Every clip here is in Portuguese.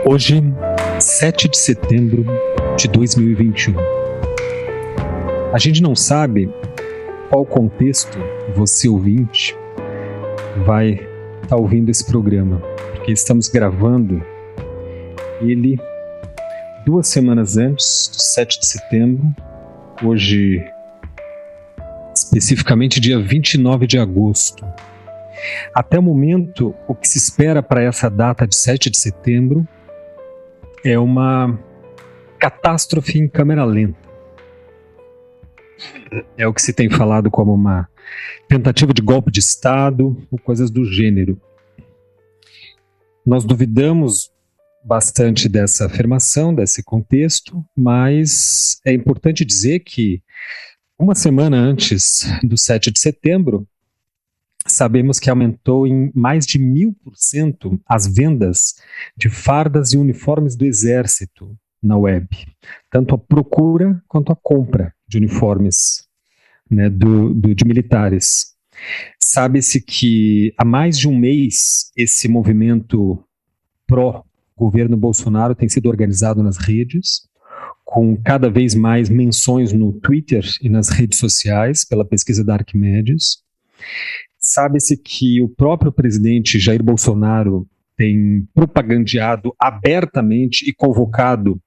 Hoje, 7 de setembro de 2021. A gente não sabe qual contexto você, ouvinte, vai estar ouvindo esse programa, porque estamos gravando ele 2 semanas antes do 7 de setembro, hoje, especificamente dia 29 de agosto. Até o momento, o que se espera para essa data de 7 de setembro é uma catástrofe em câmera lenta. É o que se tem falado como uma tentativa de golpe de Estado ou coisas do gênero. Nós duvidamos bastante dessa afirmação, desse contexto, mas é importante dizer que uma semana antes do 7 de setembro, sabemos que aumentou em mais de 1000% as vendas de fardas e uniformes do Exército na web. Tanto a procura quanto a compra de uniformes, né, de militares. Sabe-se que há mais de um mês esse movimento pró-governo Bolsonaro tem sido organizado nas redes, com cada vez mais menções no Twitter e nas redes sociais, pela pesquisa da Arquimedes. Sabe-se que o próprio presidente Jair Bolsonaro tem propagandeado abertamente e convocado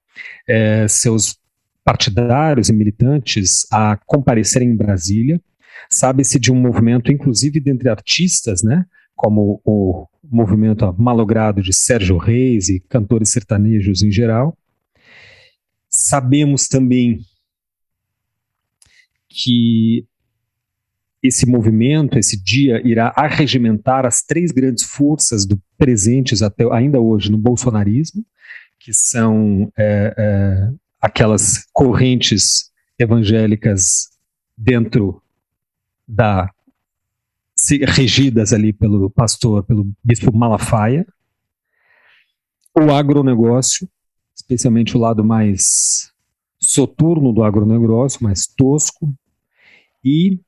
seus partidários e militantes a comparecerem em Brasília. Sabe-se de um movimento, inclusive, dentre artistas, né, como o movimento malogrado de Sérgio Reis e cantores sertanejos em geral. Sabemos também que esse movimento, esse dia, irá arregimentar as 3 grandes forças presentes ainda hoje no bolsonarismo, que são aquelas correntes evangélicas regidas ali pelo bispo Malafaia, o agronegócio, especialmente o lado mais soturno do agronegócio, mais tosco, e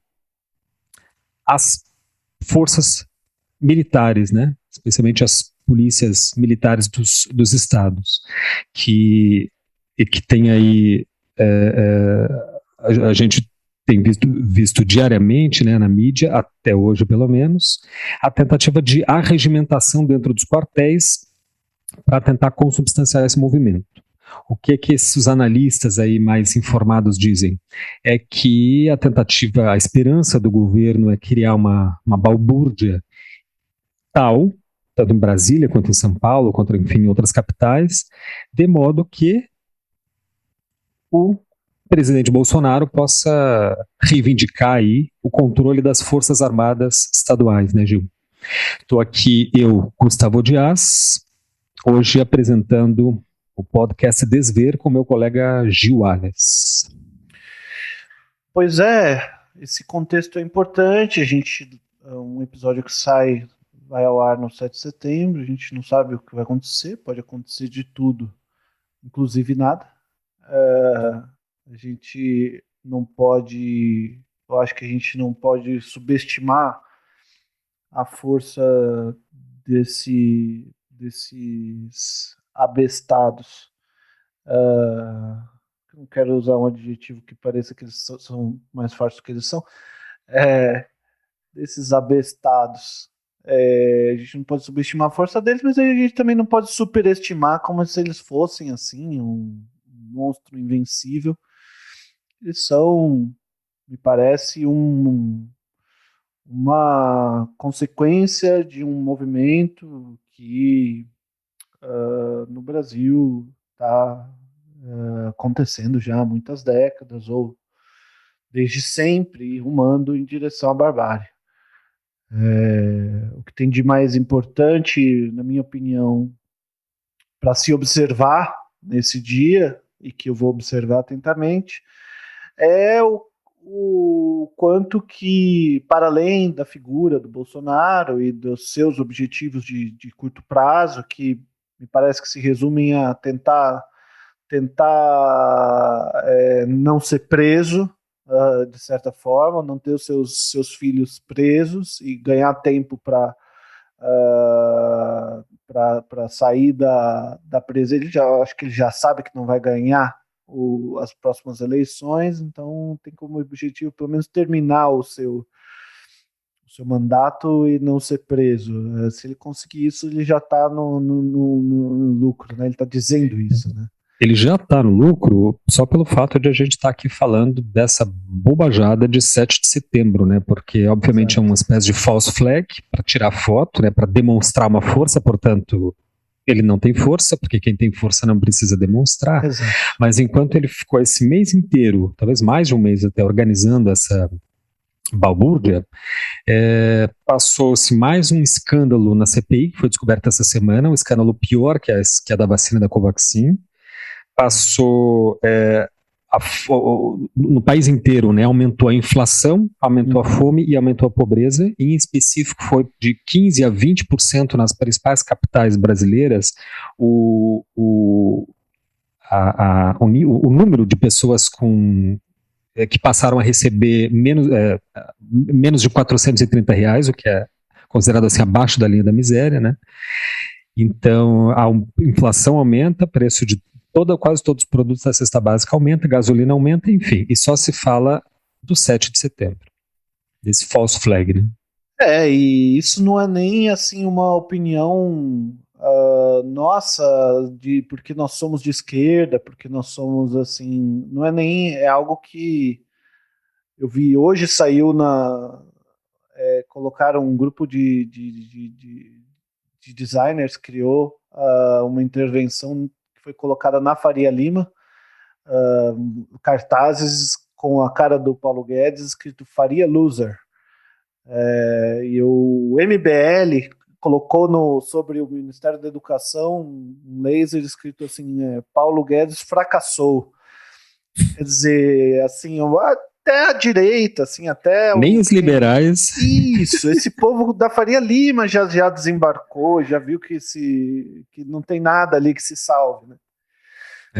as forças militares, né? Especialmente as polícias militares dos estados, que tem aí, a gente tem visto diariamente, né, na mídia, até hoje pelo menos, a tentativa de arregimentação dentro dos quartéis para tentar consubstanciar esse movimento. O que esses analistas aí mais informados dizem? É que a esperança do governo é criar uma balbúrdia tal, tanto em Brasília quanto em São Paulo, quanto, enfim, em outras capitais, de modo que o presidente Bolsonaro possa reivindicar aí o controle das Forças Armadas estaduais, né, Gil? Estou aqui, eu, Gustavo Dias, hoje apresentando o podcast Desver com meu colega Gil Ales. Pois é, esse contexto é importante. Um episódio que vai ao ar no 7 de setembro, a gente não sabe o que vai acontecer, pode acontecer de tudo, inclusive nada. A gente não pode, eu acho que a gente não pode subestimar a força desses abestados. Não quero usar um adjetivo que pareça que eles são mais fortes do que eles são. Desses abestados. A gente não pode subestimar a força deles, mas a gente também não pode superestimar como se eles fossem assim, um monstro invencível. Eles são, me parece, uma consequência de um movimento que no Brasil está acontecendo já há muitas décadas, ou desde sempre, rumando em direção à barbárie. O que tem de mais importante, na minha opinião, para se observar nesse dia, e que eu vou observar atentamente, é o quanto que, para além da figura do Bolsonaro e dos seus objetivos de curto prazo, que me parece que se resumem a tentar não ser preso, de certa forma, não ter os seus filhos presos e ganhar tempo para para sair da presa. Acho que ele já sabe que não vai ganhar as próximas eleições, então tem como objetivo pelo menos terminar o seu mandato e não ser preso. Se ele conseguir isso, ele já está no lucro, né? Ele está dizendo isso, né? Ele já está no lucro só pelo fato de a gente estar aqui falando dessa bobajada de 7 de setembro, né? Porque, obviamente, é uma espécie de false flag para tirar foto, né? Para demonstrar uma força, portanto, ele não tem força, porque quem tem força não precisa demonstrar. Exato. Mas enquanto ele ficou esse mês inteiro, talvez mais de um mês até, organizando essa balbúrdia, passou-se mais um escândalo na CPI, que foi descoberto essa semana, um escândalo pior que a da vacina da Covaxin. Passou no país inteiro, né, aumentou a inflação, aumentou a fome e aumentou a pobreza. Em específico, foi de 15% a 20% nas principais capitais brasileiras o número de pessoas que passaram a receber menos de R$ 430, o que é considerado assim abaixo da linha da miséria, né? Então a inflação aumenta, preço de quase todos os produtos da cesta básica aumenta, gasolina aumenta, enfim, e só se fala do 7 de setembro, desse false flag, né? E isso não é nem assim uma opinião nossa, porque nós somos de esquerda, porque nós somos assim, não é nem, é algo que eu vi hoje, saiu colocaram um grupo de designers, criou uma intervenção que foi colocada na Faria Lima, cartazes com a cara do Paulo Guedes, escrito Faria Loser. E o MBL colocou sobre o Ministério da Educação um laser escrito assim, Paulo Guedes fracassou. Quer dizer, assim, até a direita, assim, até... Nem os liberais... Isso, esse povo da Faria Lima já desembarcou, já viu que não tem nada ali que se salve, né?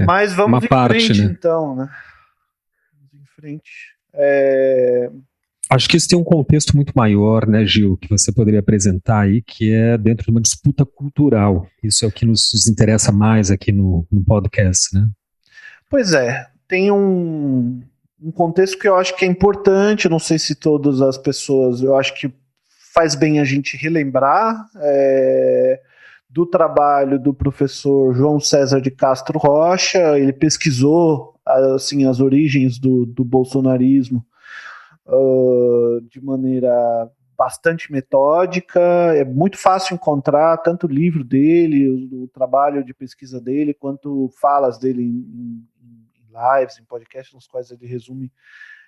Mas vamos em frente, né? Então, né? Vamos em frente. Acho que isso tem um contexto muito maior, né, Gil, que você poderia apresentar aí, que é dentro de uma disputa cultural. Isso é o que nos interessa mais aqui no podcast, né? Pois é, tem um contexto que eu acho que é importante, não sei se todas as pessoas, eu acho que faz bem a gente relembrar do trabalho do professor João César de Castro Rocha. Ele pesquisou assim, as origens do bolsonarismo de maneira bastante metódica. É muito fácil encontrar tanto o livro dele, o trabalho de pesquisa dele, quanto falas dele em lives, em podcasts, nos quais ele resume,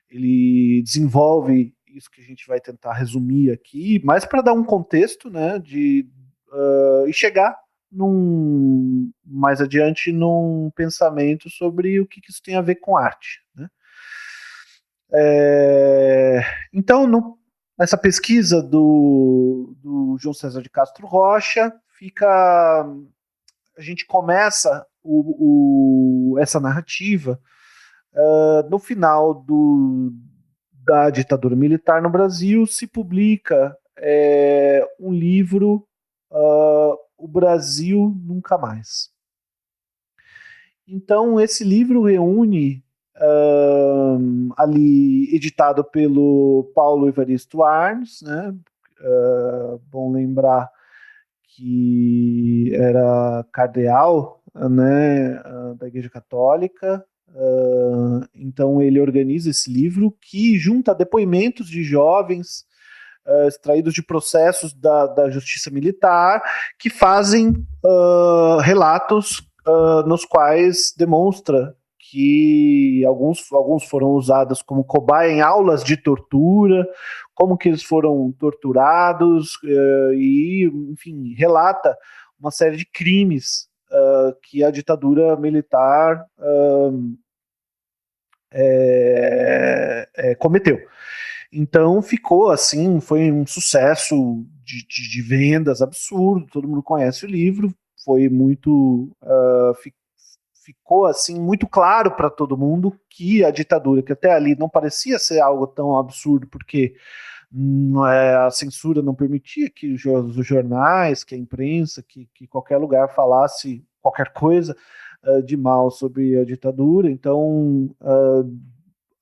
ele desenvolve isso que a gente vai tentar resumir aqui, mas para dar um contexto, né, e chegar mais adiante num pensamento sobre o que isso tem a ver com arte, né? Então, nessa pesquisa do João César de Castro Rocha, a gente começa essa narrativa no final da ditadura militar no Brasil. Se publica um livro, O Brasil Nunca Mais. Então, esse livro reúne, ali, editado pelo Paulo Evaristo Arns, né? Bom lembrar que era cardeal, né, da Igreja Católica. Então ele organiza esse livro que junta depoimentos de jovens extraídos de processos da Justiça Militar, que fazem relatos nos quais demonstra que alguns foram usados como cobaia em aulas de tortura, como que eles foram torturados, e, enfim, relata uma série de crimes que a ditadura militar cometeu. Então ficou assim, foi um sucesso de vendas absurdo, todo mundo conhece o livro, foi muito... ficou assim muito claro para todo mundo que a ditadura, que até ali não parecia ser algo tão absurdo, porque A censura não permitia que os jornais, que a imprensa, que qualquer lugar falasse qualquer coisa de mal sobre a ditadura. Então,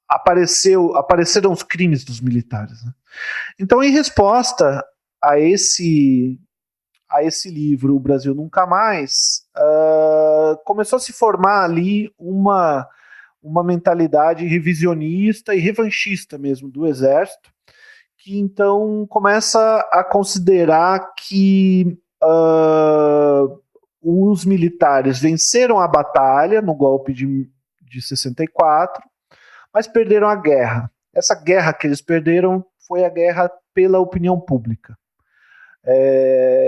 apareceram os crimes dos militares, né? Então, em resposta a esse livro, O Brasil Nunca Mais, começou a se formar ali uma mentalidade revisionista e revanchista mesmo do Exército, que então começa a considerar que os militares venceram a batalha no golpe de 64, mas perderam a guerra. Essa guerra que eles perderam foi a guerra pela opinião pública.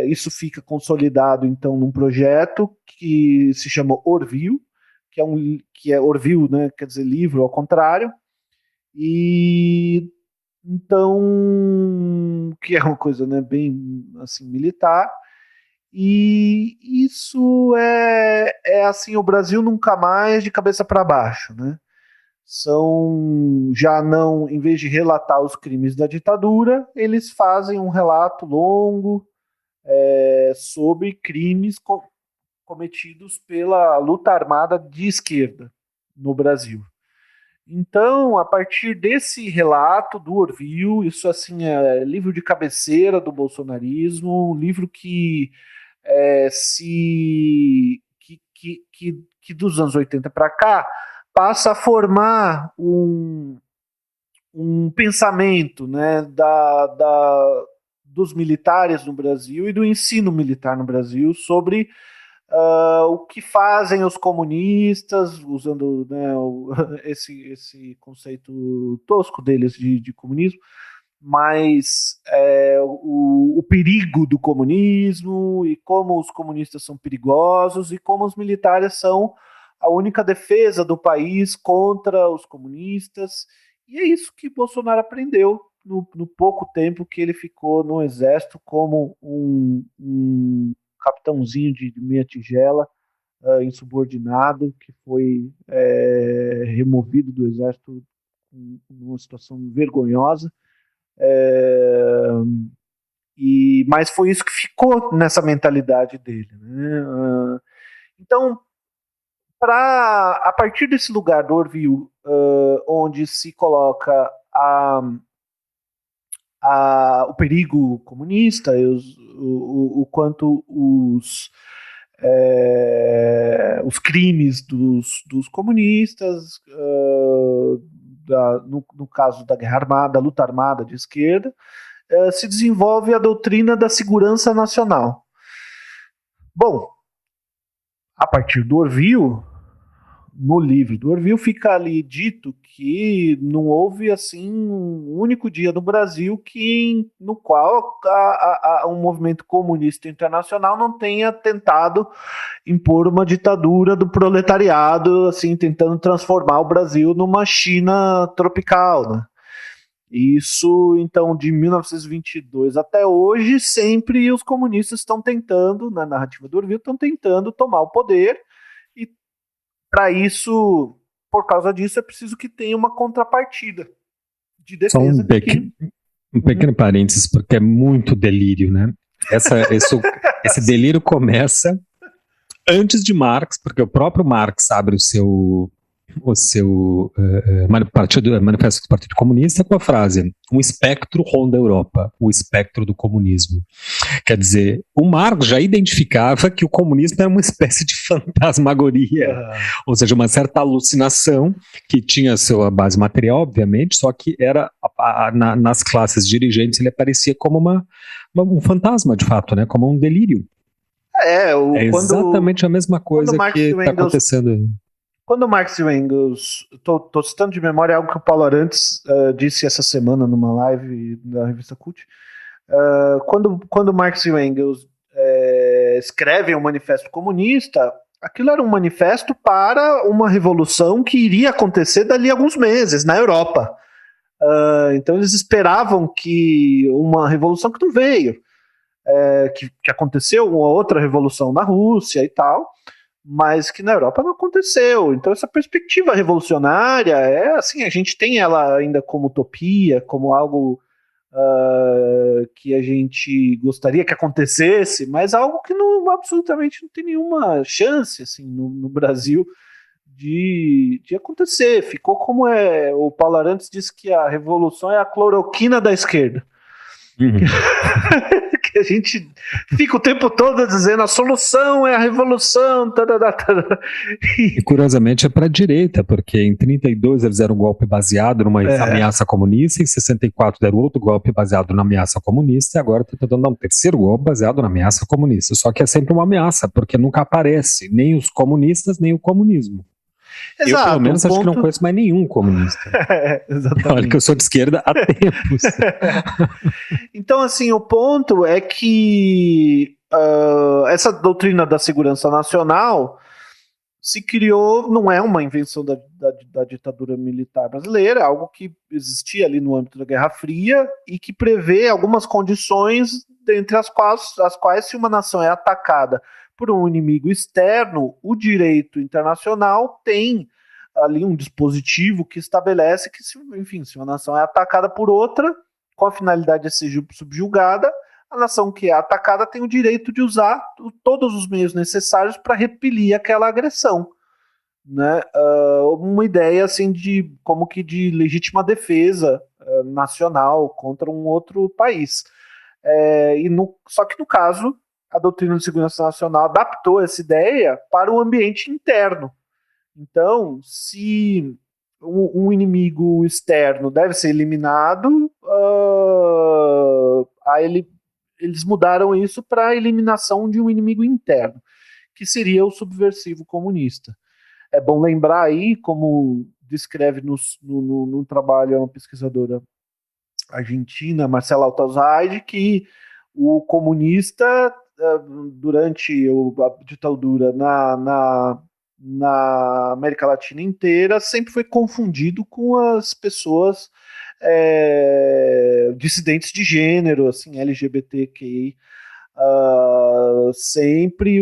Isso fica consolidado então num projeto que se chama Orville, que é Orville, né, quer dizer livro ao contrário, e então que é uma coisa, né, bem assim militar. E isso é assim, o Brasil nunca mais de cabeça para baixo, né? Já não, em vez de relatar os crimes da ditadura, eles fazem um relato longo sobre crimes cometidos pela luta armada de esquerda no Brasil. Então, a partir desse relato do Orville, isso assim é livro de cabeceira do bolsonarismo, um livro que dos anos 80 para cá passa a formar um pensamento, né, dos militares no Brasil e do ensino militar no Brasil sobre o que fazem os comunistas, usando, né, esse conceito tosco deles de comunismo, mas o perigo do comunismo e como os comunistas são perigosos e como os militares são a única defesa do país contra os comunistas. E é isso que Bolsonaro aprendeu no pouco tempo que ele ficou no Exército como um capitãozinho de meia tigela, insubordinado, que foi removido do Exército numa situação vergonhosa. Mas foi isso que ficou nessa mentalidade dele, né? Então, a partir desse lugar do Orville, onde se coloca o perigo comunista, o quanto os crimes dos comunistas, no caso da guerra armada, da luta armada de esquerda, se desenvolve a doutrina da segurança nacional. Bom, a partir do Orville, no livro do Orville, fica ali dito que não houve assim um único dia no Brasil no qual um movimento comunista internacional não tenha tentado impor uma ditadura do proletariado, assim, tentando transformar o Brasil numa China tropical, né? Isso, então, de 1922 até hoje, sempre os comunistas estão tentando, na narrativa do Orville, estão tentando tomar o poder, e para isso, por causa disso, é preciso que tenha uma contrapartida de defesa. Só um pequeno parênteses, porque é muito delírio, né? Esse delírio começa antes de Marx, porque o próprio Marx abre o seu manifesto do Partido Comunista com a frase: um espectro ronda a Europa, o espectro do comunismo. Quer dizer, o Marx já identificava que o comunismo era uma espécie de fantasmagoria, ou seja, uma certa alucinação que tinha sua base material, obviamente, só que era nas classes dirigentes ele aparecia como um fantasma, de fato, né? Como um delírio. Exatamente a mesma coisa que está acontecendo. Quando Marx e Engels, estou citando de memória algo que o Paulo Arantes disse essa semana numa live da revista Cult, quando Marx e Engels escrevem o Manifesto Comunista, aquilo era um manifesto para uma revolução que iria acontecer dali a alguns meses na Europa. Então eles esperavam que uma revolução que não veio, que aconteceu uma outra revolução na Rússia e tal, mas que na Europa não aconteceu. Então essa perspectiva revolucionária assim, a gente tem ela ainda como utopia, como algo que a gente gostaria que acontecesse, mas algo que absolutamente não tem nenhuma chance assim, no Brasil de acontecer. Ficou como o Paulo Arantes disse que a revolução é a cloroquina da esquerda. Uhum. Que a gente fica o tempo todo dizendo a solução é a revolução. E curiosamente é para a direita, porque em 32 eles deram um golpe baseado numa ameaça comunista, em 64 deram outro golpe baseado na ameaça comunista, e agora está tentando dar um terceiro golpe baseado na ameaça comunista. Só que é sempre uma ameaça, porque nunca aparece nem os comunistas, nem o comunismo. Exato, eu, pelo menos, acho que não conheço mais nenhum comunista. Exatamente. Olha que eu sou de esquerda há tempos. Então, assim, o ponto é que essa doutrina da segurança nacional se criou, não é uma invenção da ditadura militar brasileira, é algo que existia ali no âmbito da Guerra Fria e que prevê algumas condições, dentre as quais se uma nação é atacada por um inimigo externo, o direito internacional tem ali um dispositivo que estabelece que, se uma nação é atacada por outra, com a finalidade de ser subjugada, a nação que é atacada tem o direito de usar todos os meios necessários para repelir aquela agressão. Né? Uma ideia assim como que de legítima defesa nacional contra um outro país. Só que no caso, a doutrina de segurança nacional adaptou essa ideia para o ambiente interno. Então, se um inimigo externo deve ser eliminado, eles mudaram isso para a eliminação de um inimigo interno, que seria o subversivo comunista. É bom lembrar aí, como descreve no trabalho uma pesquisadora argentina, Marcela Altazaide, que o comunista, durante a ditadura na América Latina inteira, sempre foi confundido com as pessoas dissidentes de gênero, assim, LGBTQI. Sempre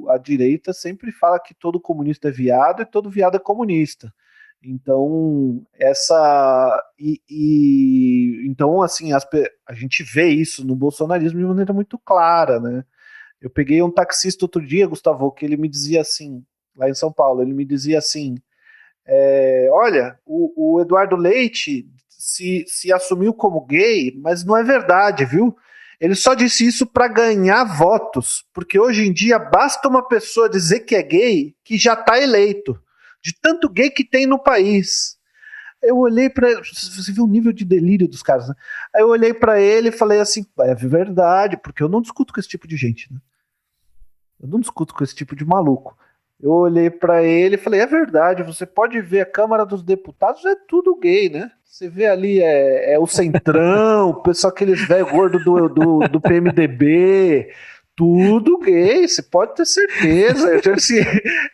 a direita sempre fala que todo comunista é viado e todo viado é comunista. Então, então, assim, a gente vê isso no bolsonarismo de maneira muito clara, né? Eu peguei um taxista outro dia, Gustavo, que ele me dizia assim, lá em São Paulo, ele me dizia assim, olha, o Eduardo Leite se assumiu como gay, mas não é verdade, viu? Ele só disse isso para ganhar votos, porque hoje em dia basta uma pessoa dizer que é gay que já está eleito, de tanto gay que tem no país. Eu olhei para ele, você viu o nível de delírio dos caras, né? Aí eu olhei para ele e falei assim, é verdade, porque eu não discuto com esse tipo de gente, né? Eu não discuto com esse tipo de maluco. Eu olhei para ele e falei, é verdade, você pode ver a Câmara dos Deputados, é tudo gay, né? Você vê ali, o Centrão, o pessoal, aqueles velhos gordos do PMDB, tudo gay, você pode ter certeza.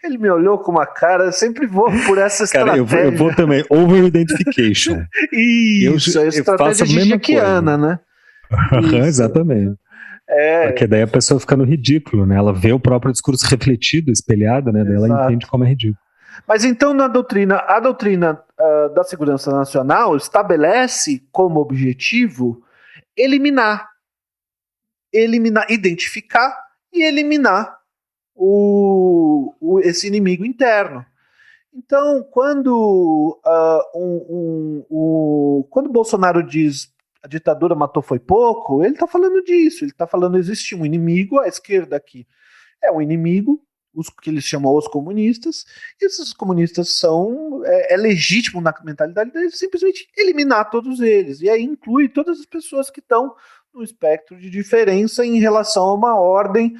Ele me olhou com uma cara, eu sempre vou por essa estratégia. Cara, eu vou também, over-identification. Isso, a estratégia Gigiquiana, né? Exatamente. Porque daí a pessoa fica no ridículo, né? Ela vê o próprio discurso refletido, espelhado, né? Daí ela entende como é ridículo. Mas então a doutrina da segurança nacional estabelece como objetivo identificar e eliminar esse inimigo interno. Então, quando quando Bolsonaro diz a ditadura matou foi pouco, ele está falando disso, ele está falando existe um inimigo, a esquerda aqui é um inimigo, os que eles chamam os comunistas, e esses comunistas é legítimo na mentalidade deles simplesmente eliminar todos eles, e aí inclui todas as pessoas que estão no espectro de diferença em relação a uma ordem,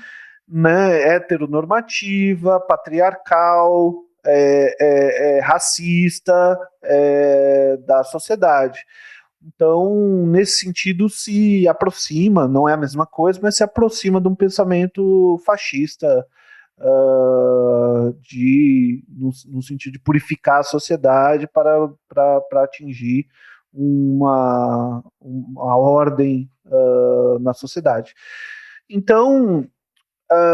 né, heteronormativa, patriarcal, racista da sociedade. Então, nesse sentido, se aproxima, não é a mesma coisa, mas se aproxima de um pensamento fascista, no sentido de purificar a sociedade para atingir uma ordem na sociedade. Então,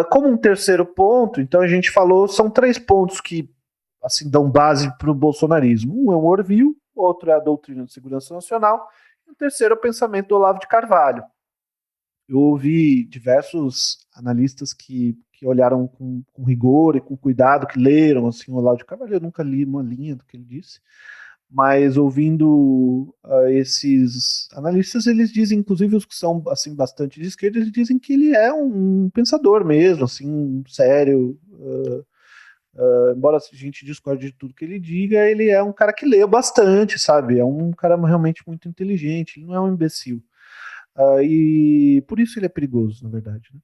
como um terceiro ponto, então a gente falou, são 3 pontos que assim, dão base para o bolsonarismo. Um é o Orville, outro é a doutrina de segurança nacional, O terceiro é o pensamento do Olavo de Carvalho. Eu ouvi diversos analistas que olharam com rigor e com cuidado, que leram assim, o Olavo de Carvalho. Eu nunca li uma linha do que ele disse, mas ouvindo esses analistas, eles dizem, inclusive os que são assim, bastante de esquerda, eles dizem que ele é um pensador mesmo, assim, sério. Embora a gente discorde de tudo que ele diga, ele é um cara que lê bastante, sabe? É um cara realmente muito inteligente, ele não é um imbecil. E por isso ele é perigoso, na verdade. Né?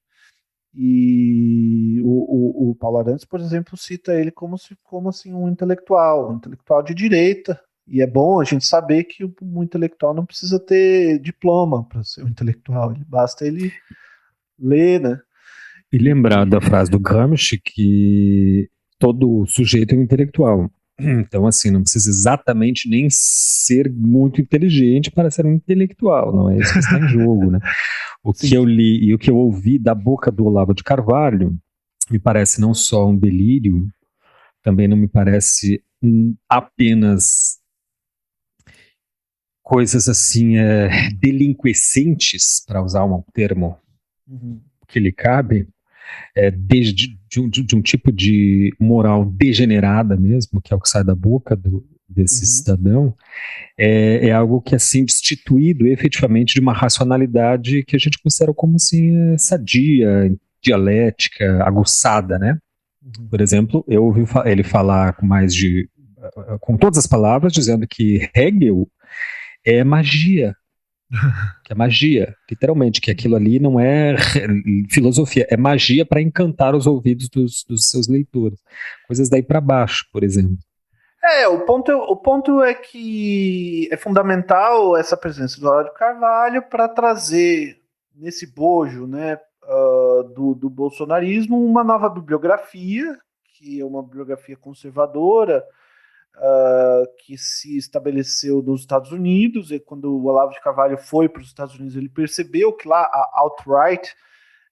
E o Paulo Arantes, por exemplo, cita ele como assim, um intelectual de direita. E é bom a gente saber que um intelectual não precisa ter diploma para ser um intelectual, basta ele ler, né? E lembrar da frase do Gramsci que todo sujeito é um intelectual. Então, assim, não precisa exatamente nem ser muito inteligente para ser um intelectual, não é isso que está em jogo, né? O que eu li e o que eu ouvi da boca do Olavo de Carvalho me parece não só um delírio, também não me parece apenas coisas assim delinquescentes, para usar um termo que lhe cabe, de um tipo de moral degenerada mesmo, que é o que sai da boca desse cidadão, é algo que é assim destituído efetivamente de uma racionalidade que a gente considera como assim sadia, dialética, aguçada, né? Por exemplo, eu ouvi ele falar com todas as palavras, dizendo que Hegel é magia. Que é magia, literalmente, que aquilo ali não é filosofia, é magia para encantar os ouvidos dos seus leitores. Coisas daí para baixo, por exemplo. O ponto é que é fundamental essa presença do Olavo de Carvalho para trazer nesse bojo, né, do bolsonarismo uma nova bibliografia, que é uma bibliografia conservadora, que se estabeleceu nos Estados Unidos, e quando o Olavo de Carvalho foi para os Estados Unidos, ele percebeu que lá a alt-right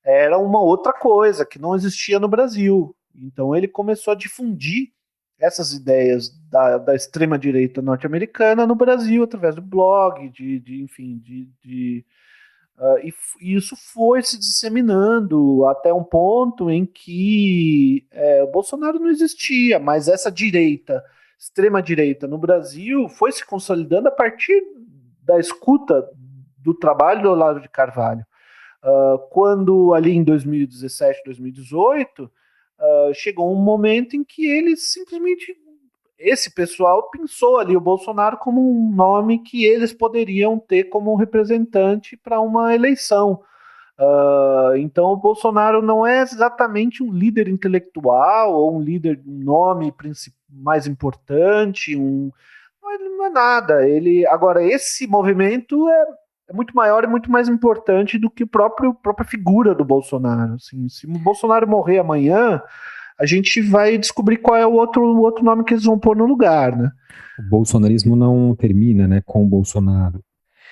era uma outra coisa, que não existia no Brasil. Então ele começou a difundir essas ideias da extrema-direita norte-americana no Brasil, através do blog, e isso foi se disseminando até um ponto em que o Bolsonaro não existia, mas essa direita, extrema-direita no Brasil, foi se consolidando a partir da escuta do trabalho do Olavo de Carvalho. Quando ali em 2017, 2018, chegou um momento em que eles simplesmente, esse pessoal pensou ali o Bolsonaro como um nome que eles poderiam ter como representante para uma eleição. Então o Bolsonaro não é exatamente um líder intelectual ou um líder, um nome mais importante, ele não é nada. Agora, esse movimento é muito maior e muito mais importante do que a própria figura do Bolsonaro. Assim, se o Bolsonaro morrer amanhã, a gente vai descobrir qual é o outro nome que eles vão pôr no lugar, né? O bolsonarismo não termina, né, com o Bolsonaro.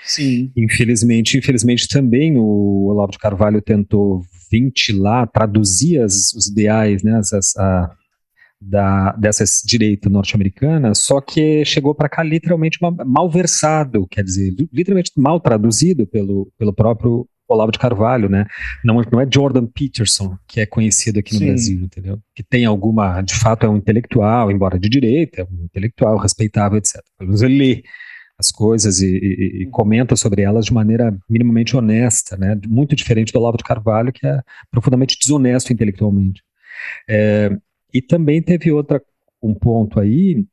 Sim. Infelizmente também o Olavo de Carvalho tentou ventilar, traduzir os ideais, né, dessa direita norte-americana, só que chegou para cá literalmente mal versado, quer dizer, literalmente mal traduzido pelo próprio Olavo de Carvalho, né? Não é Jordan Peterson, que é conhecido aqui no Brasil, entendeu? Que tem de fato é um intelectual, embora de direita, é um intelectual respeitável, etc. Pelo menos ele lê as coisas e comenta sobre elas de maneira minimamente honesta, né? Muito diferente do Olavo de Carvalho, que é profundamente desonesto intelectualmente. E também teve um ponto aí,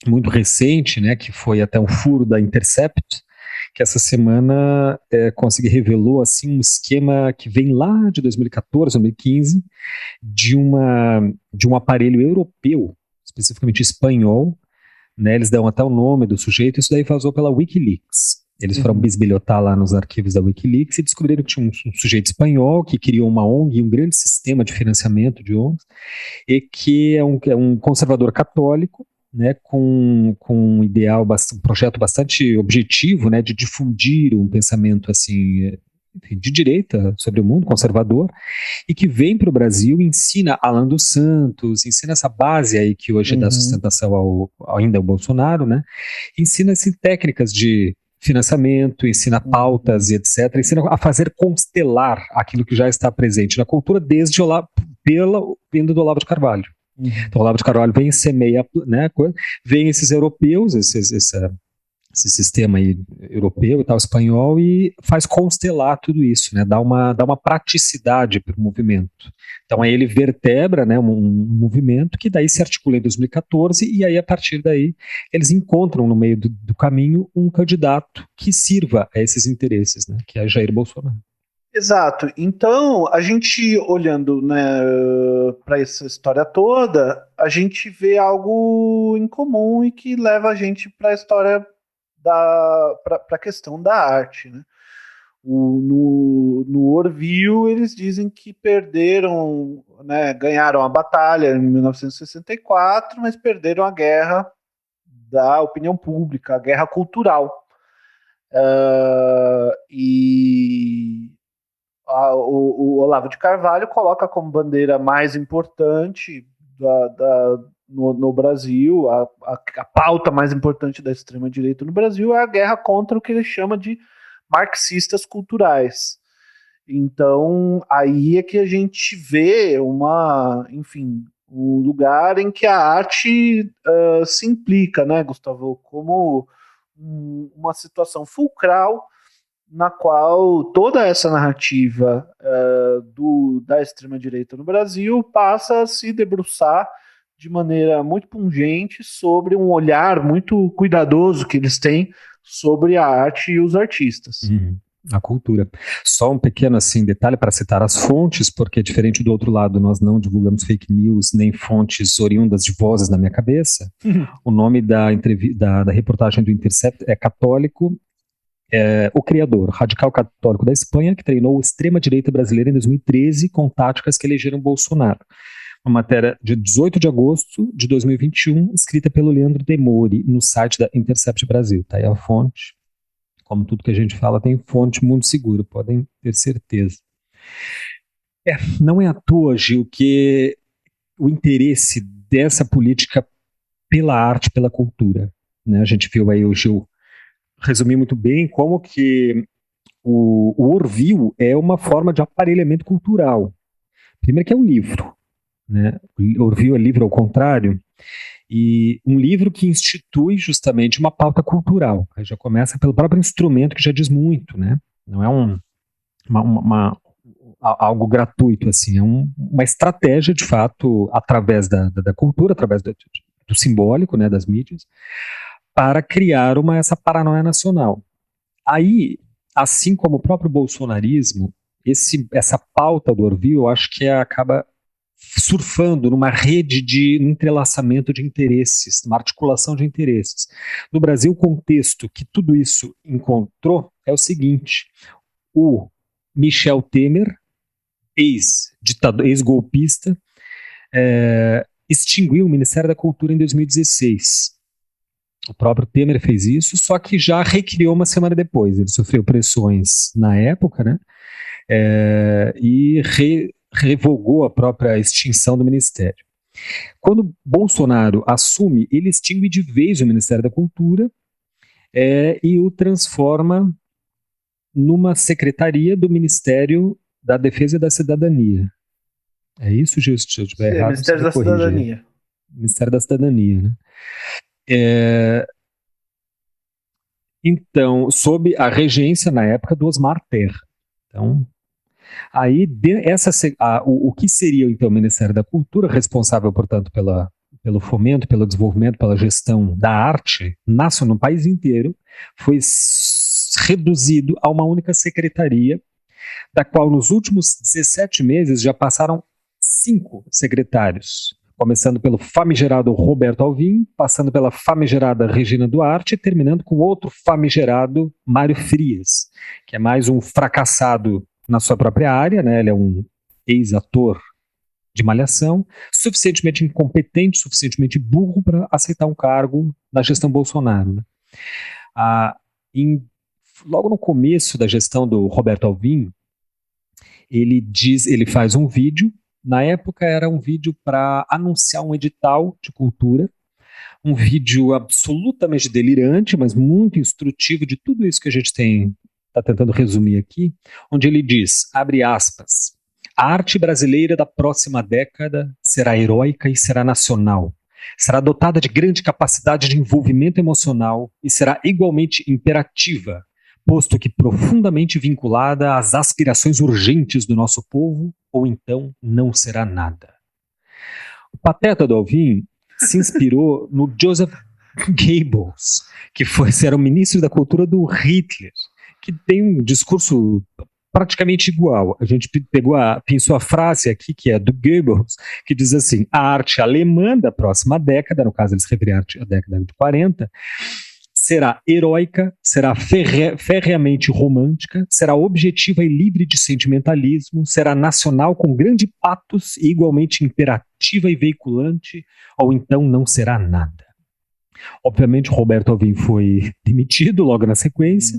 muito recente, né, que foi até um furo da Intercept, que essa semana revelou assim, um esquema que vem lá de 2014, 2015, de um aparelho europeu, especificamente espanhol, né, eles dão até o nome do sujeito, isso daí vazou pela Wikileaks. Eles foram bisbilhotar lá nos arquivos da Wikileaks e descobriram que tinha um sujeito espanhol que criou uma ONG, um grande sistema de financiamento de ONGs, e que é um conservador católico, né, com um ideal, um projeto bastante objetivo, né, de difundir um pensamento assim, enfim, de direita sobre o mundo, conservador, e que vem para o Brasil e ensina Alan dos Santos, ensina essa base aí que hoje dá sustentação ainda ao Bolsonaro, né, ensina assim, técnicas de financiamento, ensina pautas e etc. Ensina a fazer constelar aquilo que já está presente na cultura desde vindo do Olavo de Carvalho. Então, o Olavo de Carvalho vem e semeia, né, vem esses europeus, esse sistema aí europeu e tal, espanhol, e faz constelar tudo isso, né? Dá uma praticidade para o movimento. Então aí ele vertebra, né, um movimento que daí se articula em 2014, e aí a partir daí eles encontram no meio do caminho um candidato que sirva a esses interesses, né, que é Jair Bolsonaro. Exato. Então, a gente olhando, né, para essa história toda, a gente vê algo em comum e que leva a gente para a história para a questão da arte, né? No Orville, eles dizem que perderam, né, ganharam a batalha em 1964, mas perderam a guerra da opinião pública, a guerra cultural. E o Olavo de Carvalho coloca como bandeira mais importante no Brasil, a pauta mais importante da extrema-direita no Brasil é a guerra contra o que ele chama de marxistas culturais. Então, aí é que a gente vê um lugar em que a arte se implica, né, Gustavo, como uma situação fulcral na qual toda essa narrativa da extrema-direita no Brasil passa a se debruçar de maneira muito pungente sobre um olhar muito cuidadoso que eles têm sobre a arte e os artistas. A cultura. Só um pequeno detalhe para citar as fontes, porque diferente do outro lado, nós não divulgamos fake news nem fontes oriundas de vozes na minha cabeça. O nome da reportagem do Intercept é Católico, o criador, radical católico da Espanha, que treinou a extrema-direita brasileira em 2013 com táticas que elegeram Bolsonaro. Uma matéria de 18 de agosto de 2021, escrita pelo Leandro Demori, no site da Intercept Brasil. Tá aí a fonte. Como tudo que a gente fala, tem fonte muito segura, podem ter certeza. Não é à toa, Gil, que o interesse dessa política pela arte, pela cultura, né? A gente viu aí o Gil resumir muito bem como que o Orville é uma forma de aparelhamento cultural. Primeiro que é um livro, né? O Orville é livro ao contrário, e um livro que institui justamente uma pauta cultural. Aí já começa pelo próprio instrumento, que já diz muito, né? Não é algo gratuito, assim, é uma estratégia, de fato, através da cultura, através do simbólico, né, das mídias, para criar essa paranoia nacional. Aí, assim como o próprio bolsonarismo, essa pauta do Orville, eu acho que acaba surfando numa rede de entrelaçamento de interesses, uma articulação de interesses. No Brasil, o contexto que tudo isso encontrou é o seguinte: o Michel Temer, ex-golpista, extinguiu o Ministério da Cultura em 2016. O próprio Temer fez isso, só que já recriou uma semana depois. Ele sofreu pressões na época, né? E revogou a própria extinção do Ministério. Quando Bolsonaro assume, ele extingue de vez o Ministério da Cultura e o transforma numa secretaria do Ministério da Defesa e da Cidadania. É isso, Gil? Se eu estiver errado, Ministério da Cidadania. Ministério da Cidadania, né? Então, sob a regência, na época, do Osmar Terra. Então, aí, o que seria, então, o Ministério da Cultura, responsável, portanto, pelo fomento, pelo desenvolvimento, pela gestão da arte no país inteiro, foi reduzido a uma única secretaria, da qual, nos últimos 17 meses, já passaram 5 secretários, começando pelo famigerado Roberto Alvim, passando pela famigerada Regina Duarte e terminando com outro famigerado Mário Frias, que é mais um fracassado na sua própria área, né? Ele é um ex-ator de Malhação, suficientemente incompetente, suficientemente burro para aceitar um cargo na gestão Bolsonaro, né? Logo no começo da gestão do Roberto Alvim, ele faz um vídeo. Na época era um vídeo para anunciar um edital de cultura Um vídeo absolutamente delirante, mas muito instrutivo de tudo isso que a gente está tentando resumir aqui, onde ele diz, abre aspas, a arte brasileira da próxima década será heróica e será nacional. Será dotada de grande capacidade de envolvimento emocional e será igualmente imperativa, posto que profundamente vinculada às aspirações urgentes do nosso povo, ou então não será nada. O Pateta do Alvim se inspirou no Joseph Goebbels, que era o ministro da cultura do Hitler, que tem um discurso praticamente igual. A gente pensou a frase aqui, que é do Goebbels, que diz assim, a arte alemã da próxima década, no caso eles referem à década de 40, será heróica, será ferreamente romântica, será objetiva e livre de sentimentalismo, será nacional com grande patos e igualmente imperativa e veiculante, ou então não será nada. Obviamente, Roberto Alvim foi demitido logo na sequência,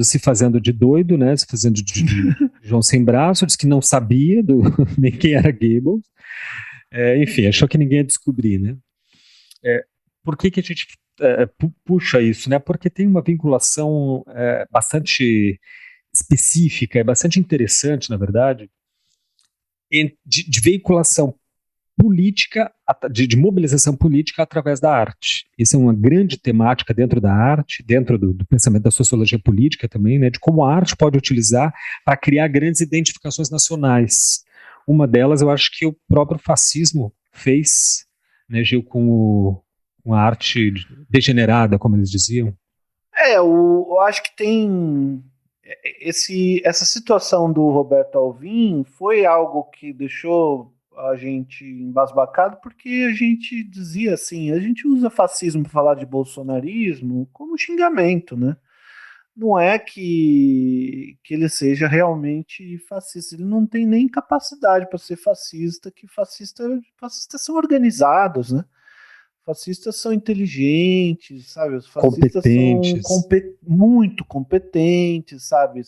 se fazendo de doido, né, se fazendo de João sem braço, disse que não sabia nem quem era Goebbels. Enfim, achou que ninguém ia descobrir, né? Por que a gente puxa isso, né? Porque tem uma vinculação bastante específica, bastante interessante, na verdade, de veiculação política, de mobilização política através da arte. Isso é uma grande temática dentro da arte, dentro do pensamento da sociologia política também, né? De como a arte pode utilizar para criar grandes identificações nacionais. Uma delas, eu acho que o próprio fascismo fez, né, Gil, com a arte degenerada, como eles diziam. Eu acho que tem essa situação do Roberto Alvim foi algo que deixou a gente embasbacado, porque a gente dizia assim, a gente usa fascismo para falar de bolsonarismo como xingamento, né? Não é que ele seja realmente fascista, ele não tem nem capacidade para ser fascista, que fascistas são organizados, né? Fascistas são inteligentes, sabe? Os fascistas são muito competentes, sabe?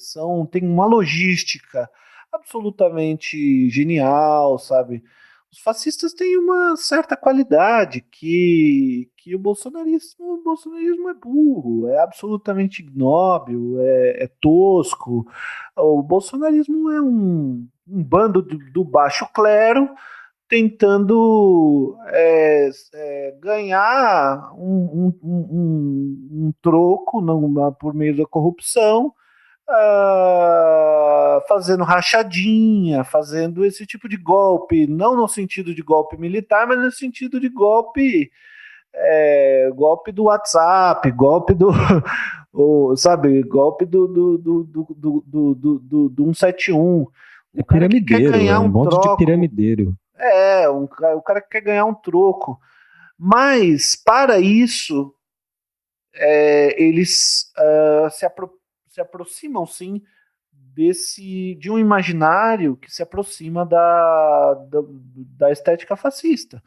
Tem uma logística absolutamente genial, sabe? Os fascistas têm uma certa qualidade que o bolsonarismo é burro, é absolutamente ignóbil, é tosco. O bolsonarismo é um bando do baixo clero tentando ganhar um troco por meio da corrupção, fazendo rachadinha, fazendo esse tipo de golpe, não no sentido de golpe militar, mas no sentido de golpe do WhatsApp, golpe do sabe, golpe do 171. É piramideiro, é um monte de piramideiro. O cara que quer ganhar um troco. Mas, para isso, eles se aproximam, sim, de um imaginário que se aproxima da estética fascista.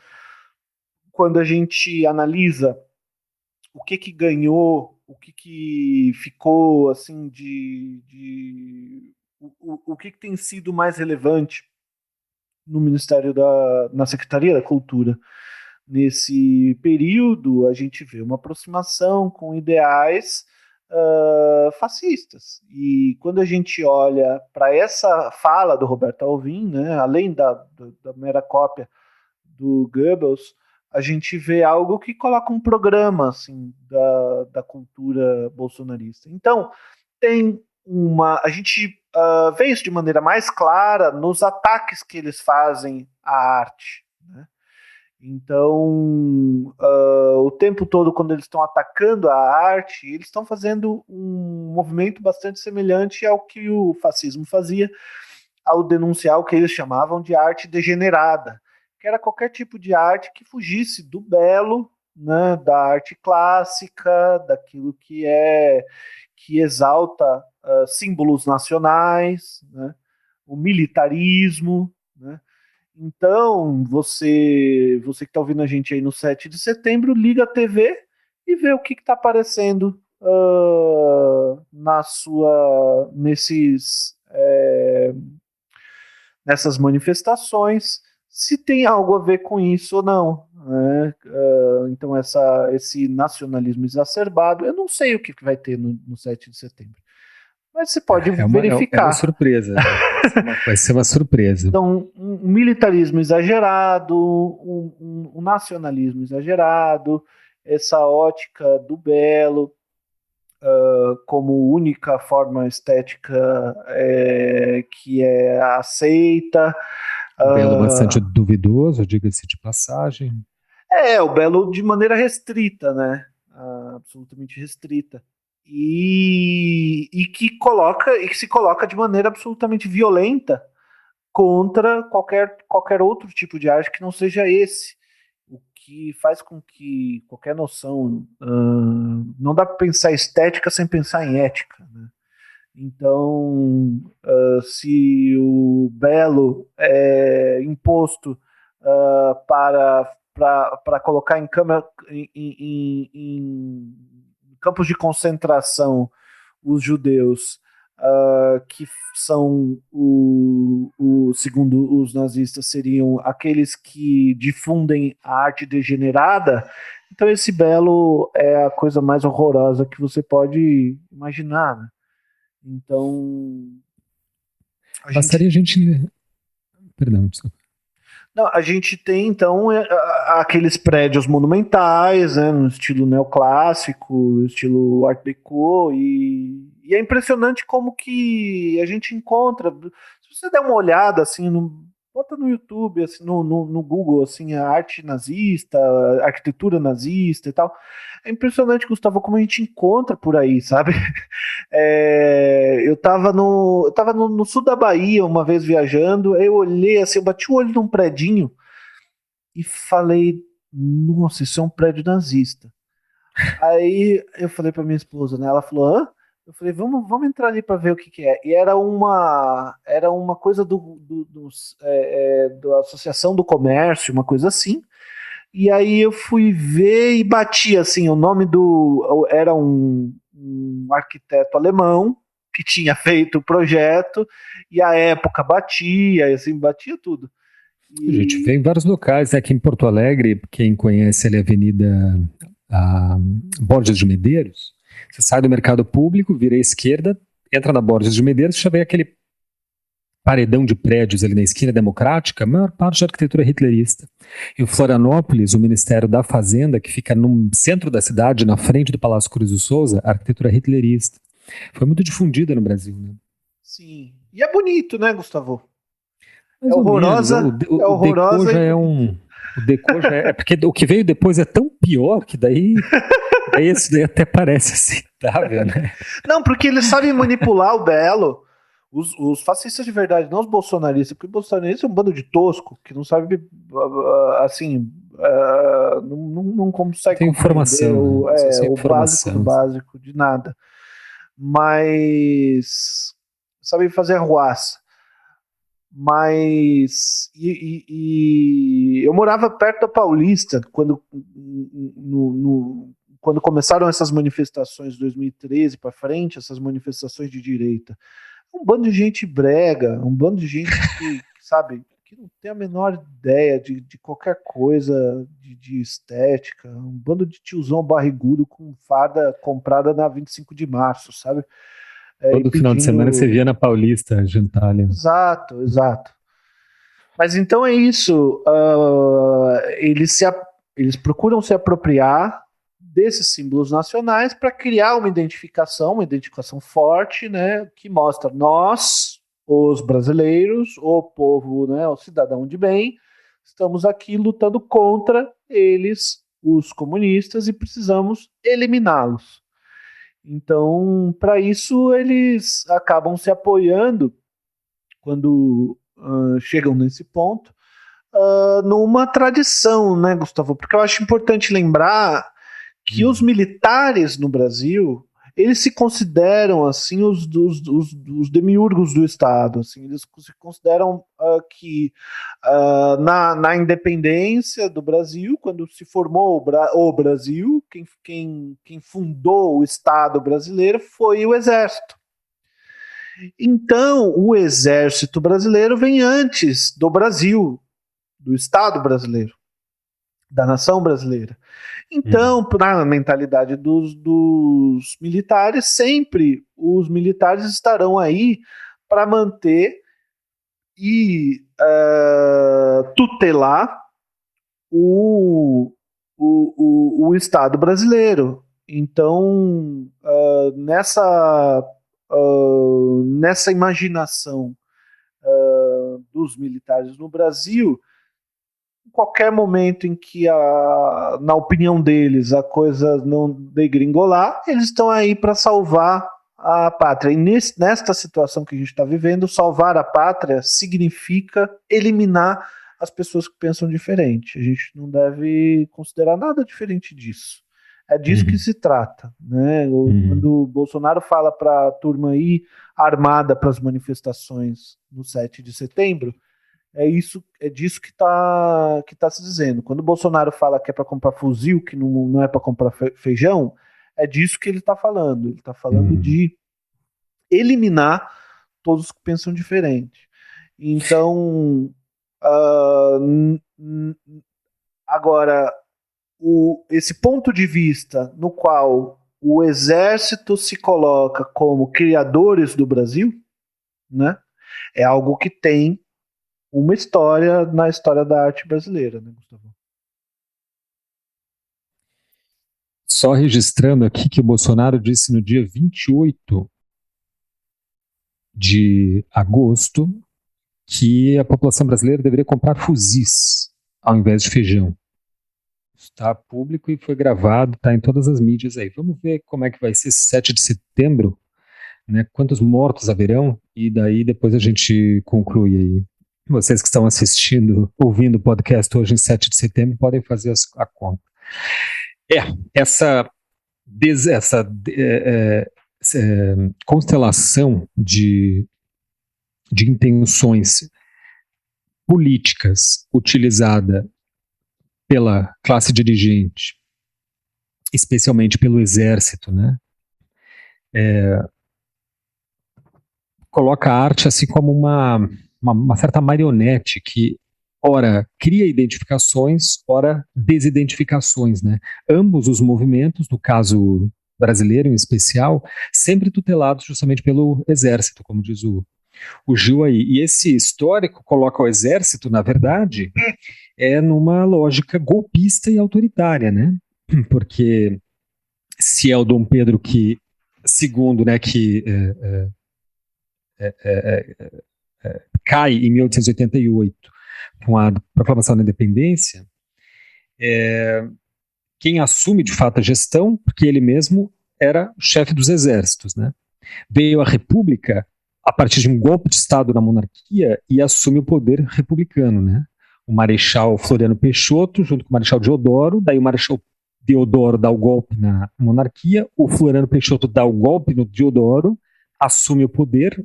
Quando a gente analisa o que ganhou, o que ficou, assim, o que tem sido mais relevante no na Secretaria da Cultura. Nesse período, a gente vê uma aproximação com ideais fascistas. E quando a gente olha para essa fala do Roberto Alvim, né, além da mera cópia do Goebbels, a gente vê algo que coloca um programa assim, da cultura bolsonarista. Então, a gente vê isso de maneira mais clara nos ataques que eles fazem à arte. Né? Então, o tempo todo, quando eles estão atacando a arte, eles estão fazendo um movimento bastante semelhante ao que o fascismo fazia ao denunciar o que eles chamavam de arte degenerada, que era qualquer tipo de arte que fugisse do belo, né, da arte clássica, daquilo que exalta símbolos nacionais, né, o militarismo, né? Então, você que está ouvindo a gente aí no 7 de setembro, liga a TV e vê o que está aparecendo nessas manifestações, se tem algo a ver com isso ou não. né? Então esse nacionalismo exacerbado, eu não sei o que vai ter no 7 de setembro, mas você pode É verificar. uma surpresa. Vai ser uma surpresa. Então, um militarismo exagerado, um nacionalismo exagerado, essa ótica do belo como única forma estética que é aceita. Belo bastante duvidoso, diga-se de passagem. O belo de maneira restrita, né? Absolutamente restrita. E que se coloca de maneira absolutamente violenta contra qualquer outro tipo de arte que não seja esse. O que faz com que qualquer noção. Não dá para pensar estética sem pensar em ética. Né? Então, se o belo é imposto para colocar em campos de concentração os judeus, que são, segundo os nazistas, seriam aqueles que difundem a arte degenerada, então esse belo é a coisa mais horrorosa que você pode imaginar, né? Então. Bastaria a gente. Perdão, desculpa. Não, a gente tem, então, aqueles prédios monumentais, né, no estilo neoclássico, estilo Art Deco, e é impressionante como que a gente encontra. Se você der uma olhada, assim, bota no YouTube, assim, no Google, assim, a arte nazista, a arquitetura nazista e tal. É impressionante, Gustavo, como a gente encontra por aí, sabe? Eu tava no sul da Bahia uma vez viajando, aí eu olhei assim, eu bati o olho num predinho e falei, nossa, isso é um prédio nazista. Aí eu falei pra minha esposa, né? Ela falou, hã? Eu falei, vamos entrar ali para ver o que é. E era uma coisa da Associação do Comércio, uma coisa assim. E aí eu fui ver e bati assim, o nome era um arquiteto alemão que tinha feito o projeto e a época batia, assim, batia tudo. A gente vê em vários locais, né? Aqui em Porto Alegre, quem conhece ali a Avenida Borges de Medeiros, você sai do mercado público, vira à esquerda, entra na Borges de Medeiros, já vê aquele paredão de prédios ali na esquina democrática, a maior parte da arquitetura hitlerista. Em Florianópolis, o Ministério da Fazenda, que fica no centro da cidade, na frente do Palácio Cruz de Souza, arquitetura hitlerista. Foi muito difundida no Brasil, né? Sim. E é bonito, né, Gustavo? Mais ou menos. O Deco já é um... O Deco já é porque o que veio depois é tão pior que daí isso daí até parece aceitável, né? Não, porque eles sabem manipular o belo. Os fascistas de verdade, não os bolsonaristas, porque os bolsonaristas é um bando de tosco que não sabe, assim, não consegue tem informação, o básico do básico de nada. Mas sabe fazer arruaça. Mas eu morava perto da Paulista quando começaram essas manifestações de 2013 para frente, essas manifestações de direita. Um bando de gente brega, um bando de gente que sabe, que não tem a menor ideia de qualquer coisa de estética, um bando de tiozão barrigudo com farda comprada na 25 de março, sabe? Todo final de semana você via na Paulista jantar ali. Exato, exato. Mas então é isso, eles procuram se apropriar desses símbolos nacionais para criar uma identificação forte, né, que mostra nós, os brasileiros, o povo, né, o cidadão de bem, estamos aqui lutando contra eles, os comunistas, e precisamos eliminá-los. Então, para isso, eles acabam se apoiando, quando chegam nesse ponto, numa tradição, né, Gustavo? Porque eu acho importante lembrar que os militares no Brasil, eles se consideram assim os demiurgos do Estado, assim, eles se consideram que na independência do Brasil, quando se formou o Brasil, quem fundou o Estado brasileiro foi o Exército. Então, o Exército brasileiro vem antes do Brasil, do Estado brasileiro. da nação brasileira. Então, na mentalidade dos militares, sempre os militares estarão aí para manter e tutelar o Estado brasileiro. Então, nessa imaginação dos militares no Brasil, em qualquer momento em que, na opinião deles, a coisa não degringolar, eles estão aí para salvar a pátria. E nesta situação que a gente está vivendo, salvar a pátria significa eliminar as pessoas que pensam diferente. A gente não deve considerar nada diferente disso. É disso que se trata, né? Quando o Bolsonaro fala para a turma ir armada para as manifestações no 7 de setembro, é disso que tá se dizendo. Quando o Bolsonaro fala que é para comprar fuzil, que não é para comprar feijão, é disso que ele está falando. Ele está falando de eliminar todos que pensam diferente. Então, agora, esse ponto de vista no qual o exército se coloca como criadores do Brasil, né, é algo que tem uma história na história da arte brasileira, né, Gustavo? Só registrando aqui que o Bolsonaro disse no dia 28 de agosto que a população brasileira deveria comprar fuzis ao invés de feijão. Está público e foi gravado, está em todas as mídias aí. Vamos ver como é que vai ser esse 7 de setembro, né? Quantos mortos haverão, e daí depois a gente conclui aí. Vocês que estão assistindo, ouvindo o podcast hoje em 7 de setembro, podem fazer a conta. Essa constelação de intenções políticas utilizada pela classe dirigente, especialmente pelo exército, né? Coloca a arte assim como uma certa marionete que ora cria identificações, ora desidentificações, né? Ambos os movimentos, no caso brasileiro em especial, sempre tutelados justamente pelo exército, como diz o Gil aí. E esse histórico coloca o exército, na verdade, numa lógica golpista e autoritária, né? Porque se é o Dom Pedro II, né, que cai em 1888 com a proclamação da independência, quem assume de fato a gestão, porque ele mesmo era chefe dos exércitos, né? Veio a República a partir de um golpe de Estado na monarquia e assume o poder republicano, né? O Marechal Floriano Peixoto, junto com o Marechal Deodoro, daí o Marechal Deodoro dá o golpe na monarquia, o Floriano Peixoto dá o golpe no Deodoro, assume o poder,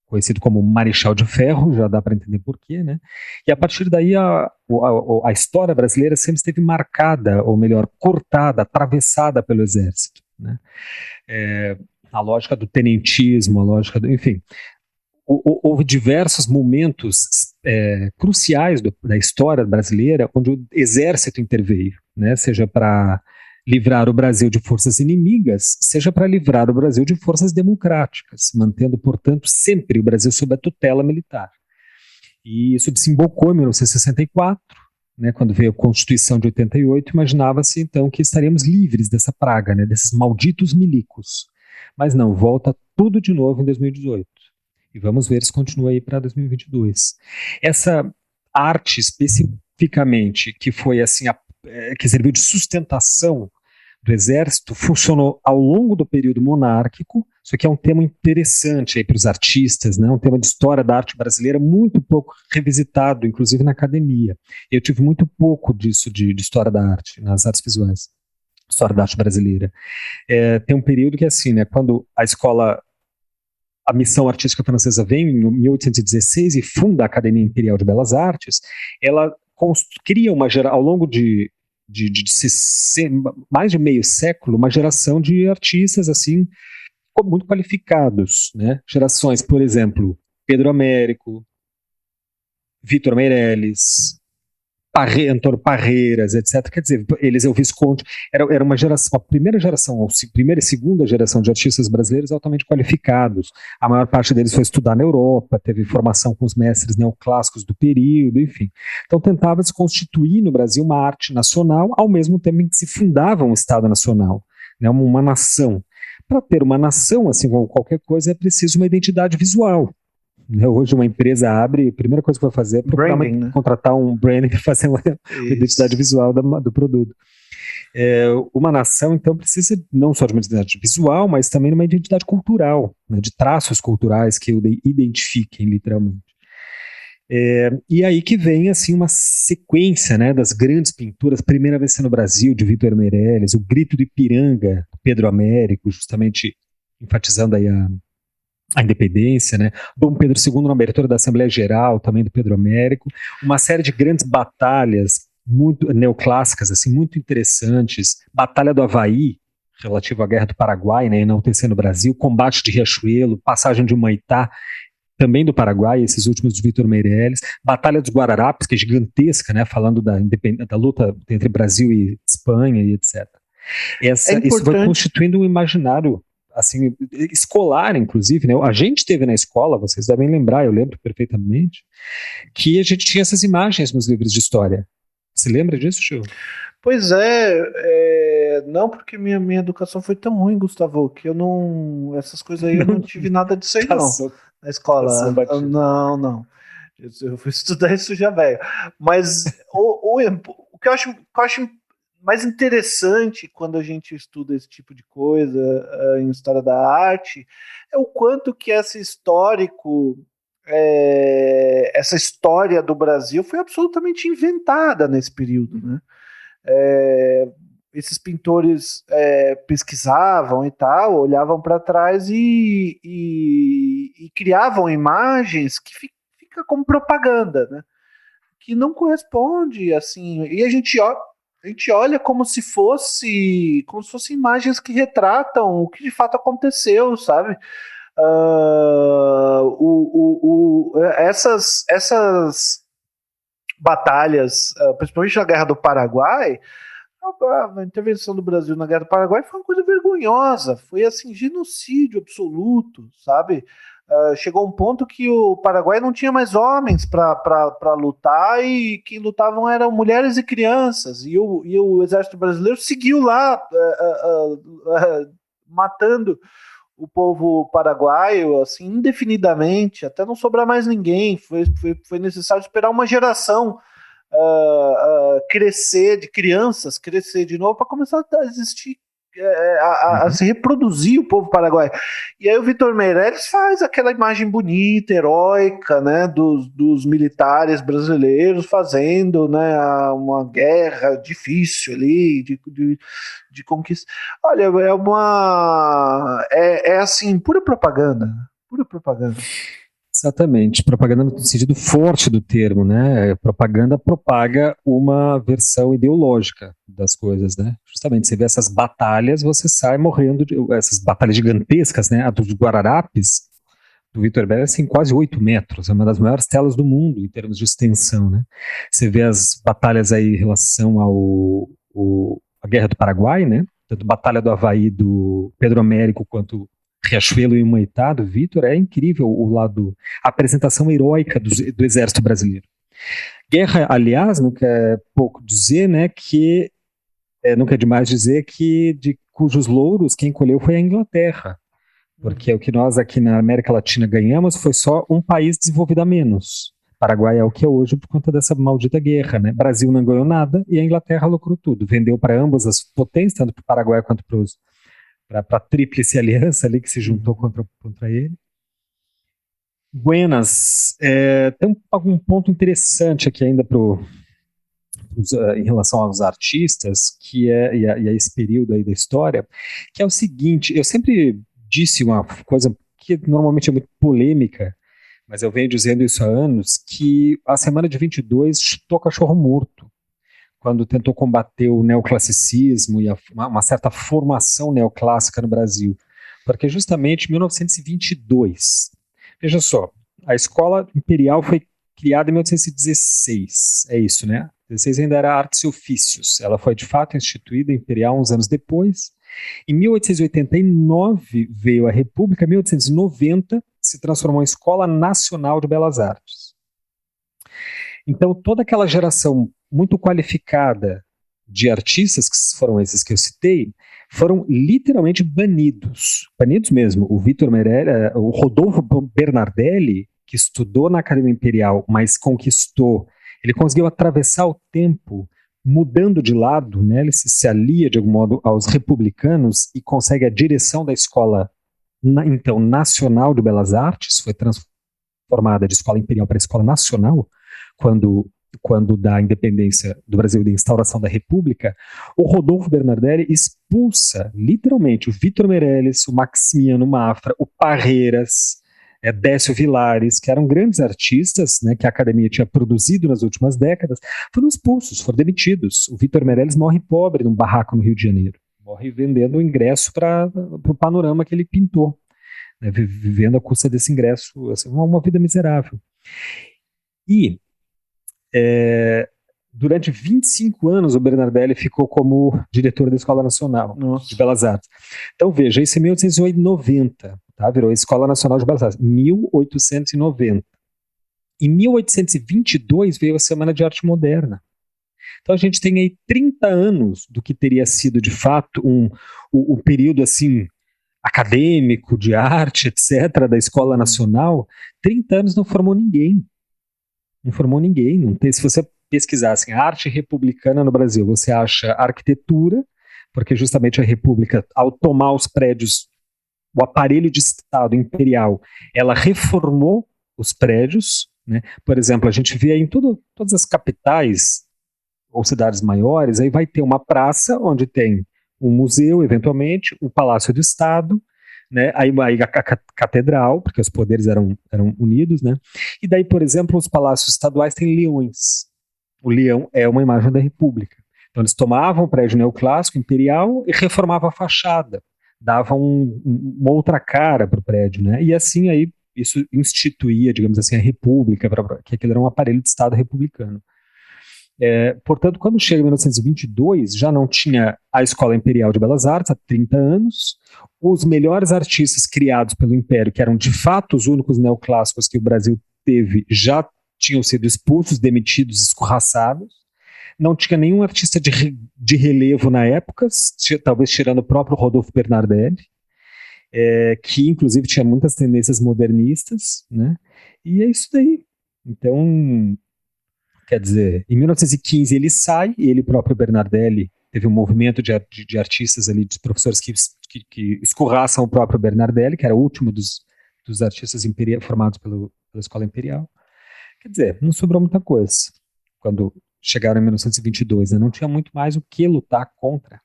conhecido como Marechal de Ferro, já dá para entender porquê, né? E a partir daí a história brasileira sempre esteve marcada, ou melhor, cortada, atravessada pelo exército, né? A lógica do tenentismo, a lógica do, enfim, houve diversos momentos cruciais da história brasileira onde o exército interveio, né? Seja para livrar o Brasil de forças inimigas, seja para livrar o Brasil de forças democráticas, mantendo, portanto, sempre o Brasil sob a tutela militar. E isso desembocou em 1964, né, quando veio a Constituição de 88, imaginava-se então que estaríamos livres dessa praga, né, desses malditos milicos. Mas não, volta tudo de novo em 2018. E vamos ver se continua aí para 2022. Essa arte especificamente, que foi assim, que serviu de sustentação do exército, funcionou ao longo do período monárquico. Isso aqui é um tema interessante aí para os artistas, né? Um tema de história da arte brasileira muito pouco revisitado, inclusive na academia. Eu tive muito pouco disso de história da arte, nas artes visuais, história da arte brasileira. Tem um período que é assim, né? Quando a missão artística francesa vem em 1816 e funda a Academia Imperial de Belas Artes, ela cria ao longo de mais de meio século, uma geração de artistas assim muito qualificados, né? Gerações, por exemplo, Pedro Américo, Vitor Meirelles, Antônio Parreiras, etc. Quer dizer, eles, o Visconde, era uma geração, a primeira geração, primeira e segunda geração de artistas brasileiros altamente qualificados. A maior parte deles foi estudar na Europa, teve formação com os mestres neoclássicos do período, enfim. Então tentava se constituir no Brasil uma arte nacional, ao mesmo tempo em que se fundava um Estado nacional, né, uma nação. Para ter uma nação, assim como qualquer coisa, é preciso uma identidade visual. Hoje uma empresa abre, a primeira coisa que vai fazer é procurar contratar um branding para fazer uma identidade visual do produto. Uma nação, então, precisa não só de uma identidade visual, mas também de uma identidade cultural, né, de traços culturais que o identifiquem, literalmente. E aí que vem assim, uma sequência, né, das grandes pinturas, primeira vez no Brasil, de Vitor Meirelles, o Grito do Ipiranga, Pedro Américo, justamente enfatizando aí a independência, né? Dom Pedro II na abertura da Assembleia Geral, também do Pedro Américo, uma série de grandes batalhas muito neoclássicas, assim, muito interessantes, Batalha do Havaí, relativo à Guerra do Paraguai, né, enaltecendo o Brasil, Combate de Riachuelo, Passagem de Humaitá, também do Paraguai, esses últimos de Vitor Meirelles, Batalha dos Guararapes, que é gigantesca, né, falando da luta entre Brasil e Espanha e etc. Isso vai constituindo um imaginário assim, escolar, inclusive, né? A gente teve na escola, vocês devem lembrar, eu lembro perfeitamente, que a gente tinha essas imagens nos livros de história. Você lembra disso, Chiu? Pois não, porque minha educação foi tão ruim, Gustavo, que eu não, essas coisas aí eu não tive nada disso aí, não, na escola. Não. Eu fui estudar isso já, velho. Mas o que eu acho mais interessante quando a gente estuda esse tipo de coisa em história da arte é o quanto que essa história do Brasil foi absolutamente inventada nesse período, né? Esses pintores pesquisavam e tal, olhavam para trás e criavam imagens que fica como propaganda, né? Que não corresponde, assim, e a gente olha como se fossem imagens que retratam o que de fato aconteceu, sabe? Essas batalhas, principalmente na Guerra do Paraguai, a intervenção do Brasil na Guerra do Paraguai foi uma coisa vergonhosa, foi assim, genocídio absoluto, sabe? Chegou um ponto que o Paraguai não tinha mais homens para lutar e quem lutavam eram mulheres e crianças, e o exército brasileiro seguiu lá matando o povo paraguaio assim, indefinidamente, até não sobrar mais ninguém. Foi necessário esperar uma geração crescer, de crianças crescer de novo para começar a existir, a se reproduzir o povo paraguaio. E aí o Vitor Meirelles faz aquela imagem bonita, heróica, né, dos militares brasileiros fazendo, né, uma guerra difícil ali, de conquista. Olha, é assim, pura propaganda. Exatamente, propaganda no sentido forte do termo, né? Propaganda propaga uma versão ideológica das coisas, né? Justamente, você vê essas batalhas, você sai morrendo, essas batalhas gigantescas, né? A dos Guararapes, do Vitor Meirelles, assim, quase 8 metros, é uma das maiores telas do mundo em termos de extensão, né? Você vê as batalhas aí em relação à Guerra do Paraguai, né? Tanto a Batalha do Havaí do Pedro Américo quanto Riachuelo e Humaitá, do Vitor, é incrível a apresentação heróica do exército brasileiro. Guerra, aliás, não quer pouco dizer, né, que não quer demais dizer que de cujos louros quem colheu foi a Inglaterra, porque o que nós aqui na América Latina ganhamos foi só um país desenvolvido a menos. Paraguai é o que é hoje por conta dessa maldita guerra, né? Brasil não ganhou nada e a Inglaterra lucrou tudo, vendeu para ambas as potências, tanto para o Paraguai quanto para a tríplice aliança ali que se juntou contra ele. Buenas, tem algum ponto interessante aqui ainda em relação aos artistas, e a esse período aí da história, que é o seguinte: eu sempre disse uma coisa que normalmente é muito polêmica, mas eu venho dizendo isso há anos, que a Semana de 22 chutou cachorro morto, quando tentou combater o neoclassicismo e uma certa formação neoclássica no Brasil. Porque justamente em 1922, veja só, a Escola Imperial foi criada em 1816, é isso, né? XVI ainda era artes e ofícios. Ela foi de fato instituída imperial uns anos depois. Em 1889 veio a República, em 1890 se transformou em Escola Nacional de Belas Artes. Então toda aquela geração muito qualificada de artistas, que foram esses que eu citei, foram literalmente banidos. Banidos mesmo. O Vitor Meirelles, o Rodolfo Bernardelli, que estudou na Academia Imperial, mas conquistou, ele conseguiu atravessar o tempo mudando de lado, né? Ele se alia de algum modo aos republicanos e consegue a direção da escola então nacional de Belas Artes, foi transformada de escola imperial para escola nacional, quando da independência do Brasil e da instauração da República. O Rodolfo Bernardelli expulsa, literalmente, o Vitor Meirelles, o Maximiano Mafra, o Parreiras, Décio Vilares, que eram grandes artistas, né, que a academia tinha produzido nas últimas décadas, foram expulsos, foram demitidos. O Vitor Meirelles morre pobre num barraco no Rio de Janeiro, morre vendendo o ingresso para o panorama que ele pintou, né, vivendo à custa desse ingresso, assim, uma vida miserável. E durante 25 anos o Bernardelli ficou como diretor da Escola Nacional de Belas Artes. Então veja, isso em 1890, tá? Virou a Escola Nacional de Belas Artes, 1890. Em 1822 veio a Semana de Arte Moderna. Então a gente tem aí 30 anos do que teria sido de fato o período assim acadêmico, de arte, etc., da Escola Nacional. 30 anos não formou ninguém. Não formou ninguém. Não tem, se você pesquisar assim, arte republicana no Brasil, você acha arquitetura, porque justamente a República, ao tomar os prédios, o aparelho de Estado imperial, ela reformou os prédios, né? Por exemplo, a gente vê aí em todas as capitais ou cidades maiores, aí vai ter uma praça onde tem um museu, eventualmente, o Palácio do Estado, né? Aí a catedral, porque os poderes eram unidos, né? E daí, por exemplo, os palácios estaduais têm leões. O leão é uma imagem da República. Então eles tomavam o prédio neoclássico imperial e reformavam a fachada, davam uma outra cara para o prédio, né? E assim aí isso instituía, digamos assim, a República, que aquilo era um aparelho de Estado republicano. Portanto, quando chega em 1922, já não tinha a Escola Imperial de Belas Artes há 30 anos. Os melhores artistas criados pelo Império, que eram de fato os únicos neoclássicos que o Brasil teve, já tinham sido expulsos, demitidos, escorraçados. Não tinha nenhum artista de relevo na época, talvez tirando o próprio Rodolfo Bernardelli, que inclusive tinha muitas tendências modernistas, né? E é isso daí. Então, quer dizer, em 1915 ele sai, e ele próprio, Bernardelli, teve um movimento de artistas ali, de professores que escorraçam o próprio Bernardelli, que era o último dos artistas formados pela Escola Imperial. Quer dizer, não sobrou muita coisa quando chegaram em 1922, né? Não tinha muito mais o que lutar contra.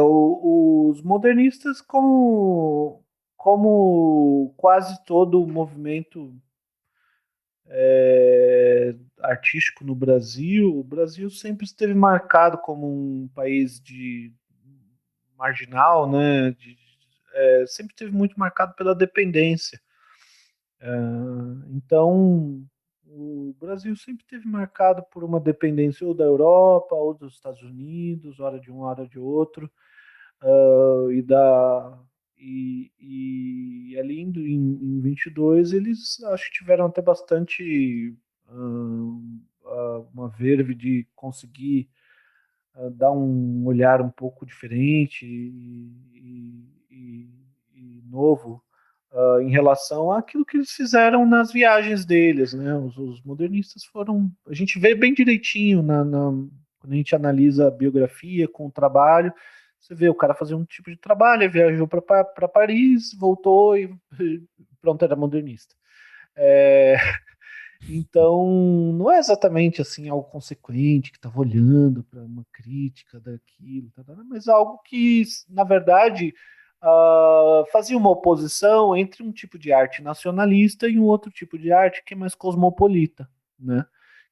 Os modernistas, como quase todo o movimento artístico no Brasil, o Brasil sempre esteve marcado como um país de marginal, né? Sempre esteve muito marcado pela dependência. Então, o Brasil sempre esteve marcado por uma dependência ou da Europa, ou dos Estados Unidos, hora de um, hora de outro, e ali em 22 eles acho que tiveram até bastante uma verve de conseguir dar um olhar um pouco diferente e novo em relação àquilo que eles fizeram nas viagens deles, né? Os modernistas foram, a gente vê bem direitinho quando a gente analisa a biografia com o trabalho, você vê o cara fazer um tipo de trabalho, viajou para Paris, voltou e pronto, era modernista. Então, não é exatamente assim algo consequente que estava olhando para uma crítica daquilo, mas algo que, na verdade, fazia uma oposição entre um tipo de arte nacionalista e um outro tipo de arte que é mais cosmopolita, né?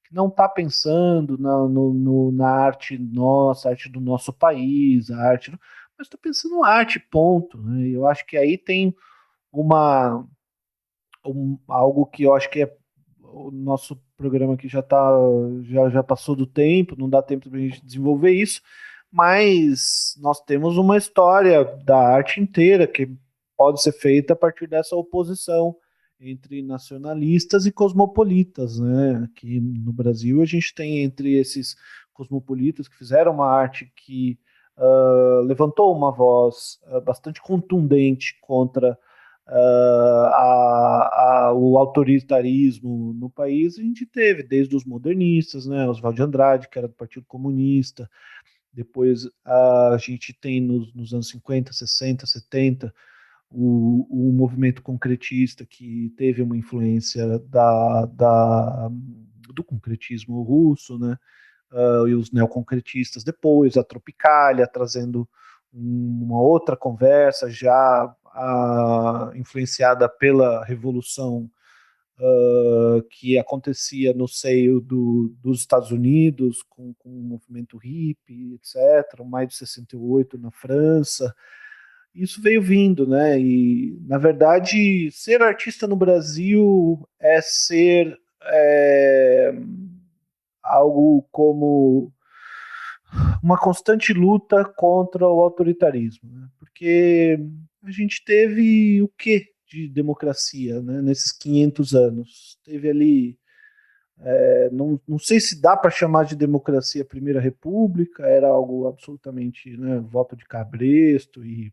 Que não está pensando na arte nossa, arte do nosso país, mas está pensando na arte, ponto. Né? Eu acho que aí tem algo que eu acho que é o nosso programa aqui já passou do tempo, não dá tempo para a gente desenvolver isso, mas nós temos uma história da arte inteira que pode ser feita a partir dessa oposição entre nacionalistas e cosmopolitas, né? Aqui no Brasil a gente tem entre esses cosmopolitas que fizeram uma arte que levantou uma voz bastante contundente contra o autoritarismo no país. A gente teve desde os modernistas, né? Oswald de Andrade, que era do Partido Comunista. Depois a gente tem nos anos 50, 60, 70 o movimento concretista, que teve uma influência do concretismo russo, né? E os neoconcretistas depois, a Tropicália, trazendo uma outra conversa já influenciada pela Revolução que acontecia no seio dos Estados Unidos, com o movimento hippie, etc., o maio de 68 na França. Isso veio vindo, né? E, na verdade, ser artista no Brasil é ser algo como uma constante luta contra o autoritarismo, né? Porque a gente teve o quê de democracia, né, nesses 500 anos? Teve ali, não sei se dá para chamar de democracia a Primeira República, era algo absolutamente, né, voto de cabresto e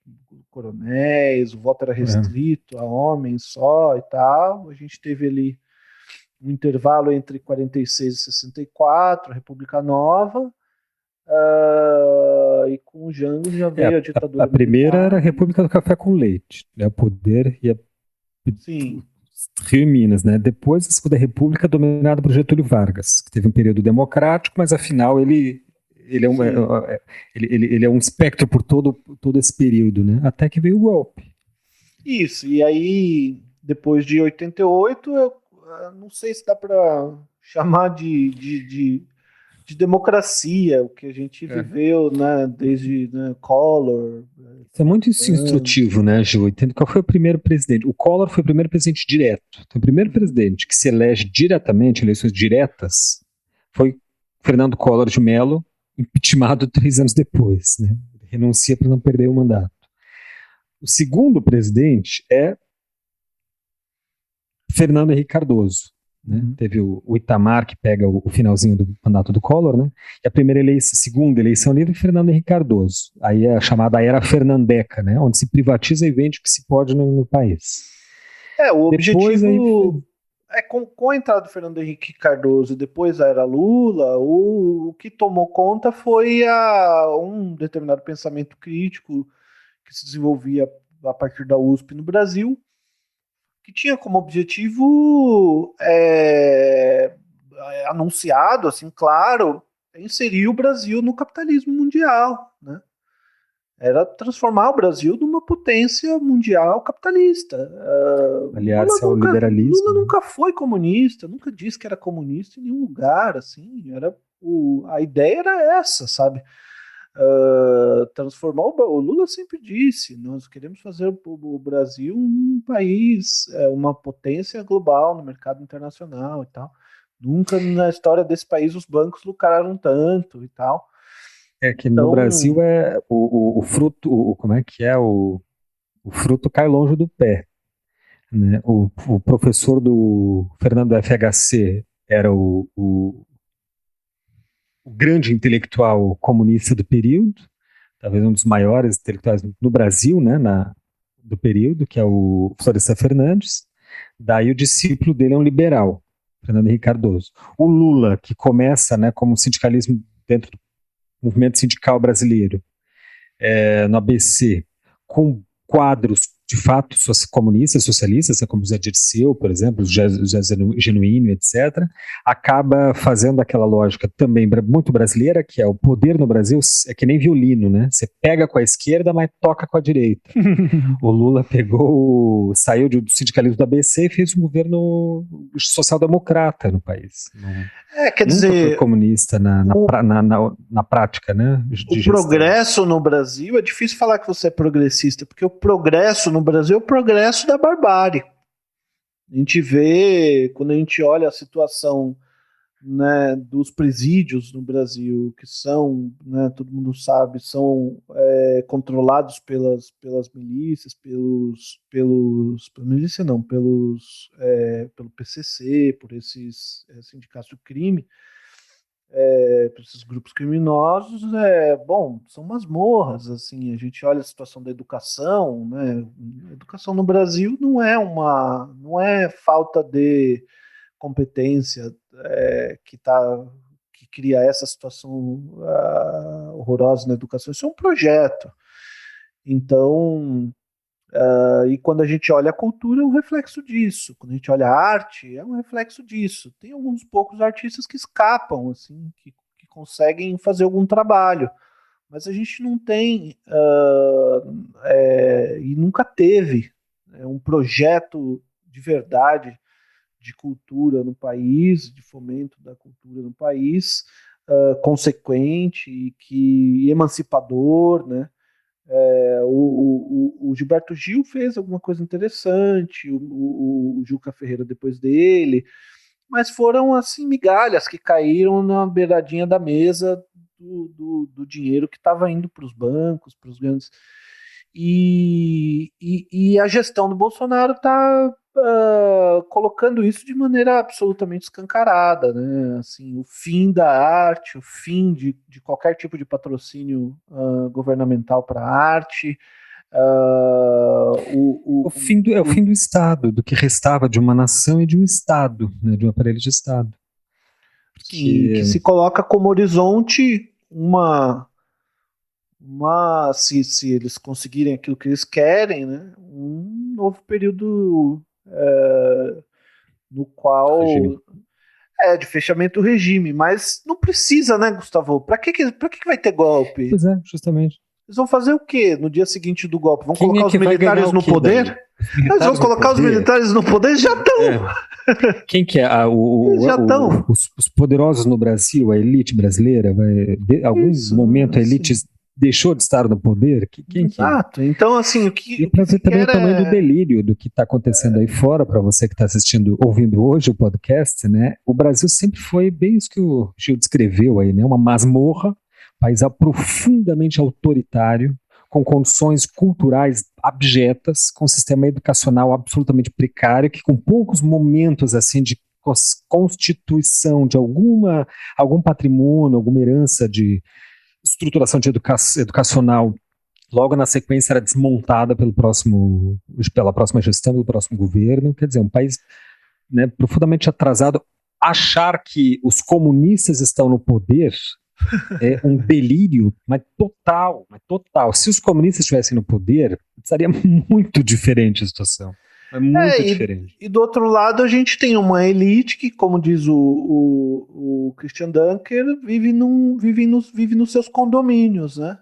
coronéis, o voto era restrito a homens só e tal. A gente teve ali um intervalo entre 46 e 64, República Nova, e com o Jango já veio a ditadura a primeira militar. era a República do Café com Leite, né? O poder ia Sim. Rio e Minas, né? Depois a Segunda República dominada por Getúlio Vargas, que teve um período democrático, mas afinal ele é um espectro por todo esse período, né? Até que veio o golpe. Isso, e aí depois de 88, eu não sei se dá para chamar de democracia, o que a gente viveu, né, desde Collor. Isso é muito instrutivo, né, Gil? Qual foi o primeiro presidente? O Collor foi o primeiro presidente direto. Então, o primeiro presidente que se elege diretamente, eleições diretas, foi Fernando Collor de Mello, impeachmentado 3 anos depois, né? Renuncia para não perder o mandato. O segundo presidente é Fernando Henrique Cardoso. Né? Teve o Itamar, que pega o finalzinho do mandato do Collor, né? E a segunda eleição livre, Fernando Henrique Cardoso. Aí é a chamada Era Fernandeca, né? Onde se privatiza e vende o que se pode no país. O objetivo com a entrada do Fernando Henrique Cardoso e depois a Era Lula, o que tomou conta foi um determinado pensamento crítico que se desenvolvia a partir da USP no Brasil, que tinha como objetivo anunciado, assim, claro, inserir o Brasil no capitalismo mundial, né? Era transformar o Brasil numa potência mundial capitalista. Aliás, ao liberalismo. Lula nunca foi comunista, nunca disse que era comunista em nenhum lugar, assim. A ideia era essa, sabe? Transformar o Lula sempre disse, nós queremos fazer o Brasil um país, uma potência global no mercado internacional e tal. Nunca na história desse país os bancos lucraram tanto e tal. Que no Brasil o fruto, como é que é? O fruto cai longe do pé. Né? O professor do Fernando FHC era o grande intelectual comunista do período, talvez um dos maiores intelectuais no Brasil, né, do período, que é o Florestan Fernandes. Daí o discípulo dele é um liberal, Fernando Henrique Cardoso. O Lula, que começa, né, como sindicalismo dentro do movimento sindical brasileiro, no ABC, com quadros de fato comunistas, socialistas, como José Dirceu, por exemplo, José Genuíno, etc., acaba fazendo aquela lógica também muito brasileira, que é o poder no Brasil é que nem violino, né? Você pega com a esquerda, mas toca com a direita. O Lula saiu do sindicalismo do ABC e fez um governo social-democrata no país. Quer dizer, nunca foi comunista na prática, né? O progresso no Brasil, é difícil falar que você é progressista, porque o progresso no Brasil é o progresso da barbárie. A gente vê, quando a gente olha a situação, né, dos presídios no Brasil, que são, né, todo mundo sabe, são controlados pelas milícias, pela milícia não, pelo PCC, por esses sindicatos do crime, por esses grupos criminosos, bom, são masmorras, assim, a gente olha a situação da educação, né, a educação no Brasil não é falta de competência que cria essa situação horrorosa na educação. Isso é um projeto. Então, e quando a gente olha a cultura, é um reflexo disso. Quando a gente olha a arte, é um reflexo disso. Tem alguns poucos artistas que escapam, assim, que conseguem fazer algum trabalho. Mas a gente não tem, e nunca teve, um projeto de verdade de cultura no país, de fomento da cultura no país, consequente e emancipador, né? O Gilberto Gil fez alguma coisa interessante, o Juca Ferreira depois dele, mas foram assim migalhas que caíram na beiradinha da mesa do dinheiro que estava indo para os bancos, para os grandes. E a gestão do Bolsonaro está colocando isso de maneira absolutamente escancarada, né? Assim, o fim da arte, o fim de qualquer tipo de patrocínio governamental para a arte. É o fim do Estado, do que restava de uma nação e de um Estado, né, de um aparelho de Estado. Sim, que se coloca como horizonte se eles conseguirem aquilo que eles querem, né, um novo período no qual regime. de fechamento do regime, mas não precisa, né, Gustavo? Para que vai ter golpe? Pois é, justamente. Eles vão fazer o quê no dia seguinte do golpe? Vão Quem colocar os militares no poder? Eles vão colocar os militares no poder? Já estão! Quem que é os poderosos no Brasil, a elite brasileira? Algum momento a elite deixou de estar no poder? Quem Exato. Que é? Então, assim, E para ver também o tamanho do delírio do que está acontecendo aí fora, para você que está ouvindo hoje o podcast, né? O Brasil sempre foi bem isso que o Gil descreveu aí, né? Uma masmorra, país profundamente autoritário, com condições culturais abjetas, com um sistema educacional absolutamente precário, que com poucos momentos assim de constituição de algum patrimônio, alguma herança de estruturação de educacional, logo na sequência era desmontada pela próxima gestão, pelo próximo governo. Quer dizer, um país, né, profundamente atrasado. Achar que os comunistas estão no poder é um delírio, mas total. Se os comunistas estivessem no poder, seria muito diferente a situação. É muito diferente. E do outro lado, a gente tem uma elite que, como diz o Christian Dunker, vive nos seus condomínios, né?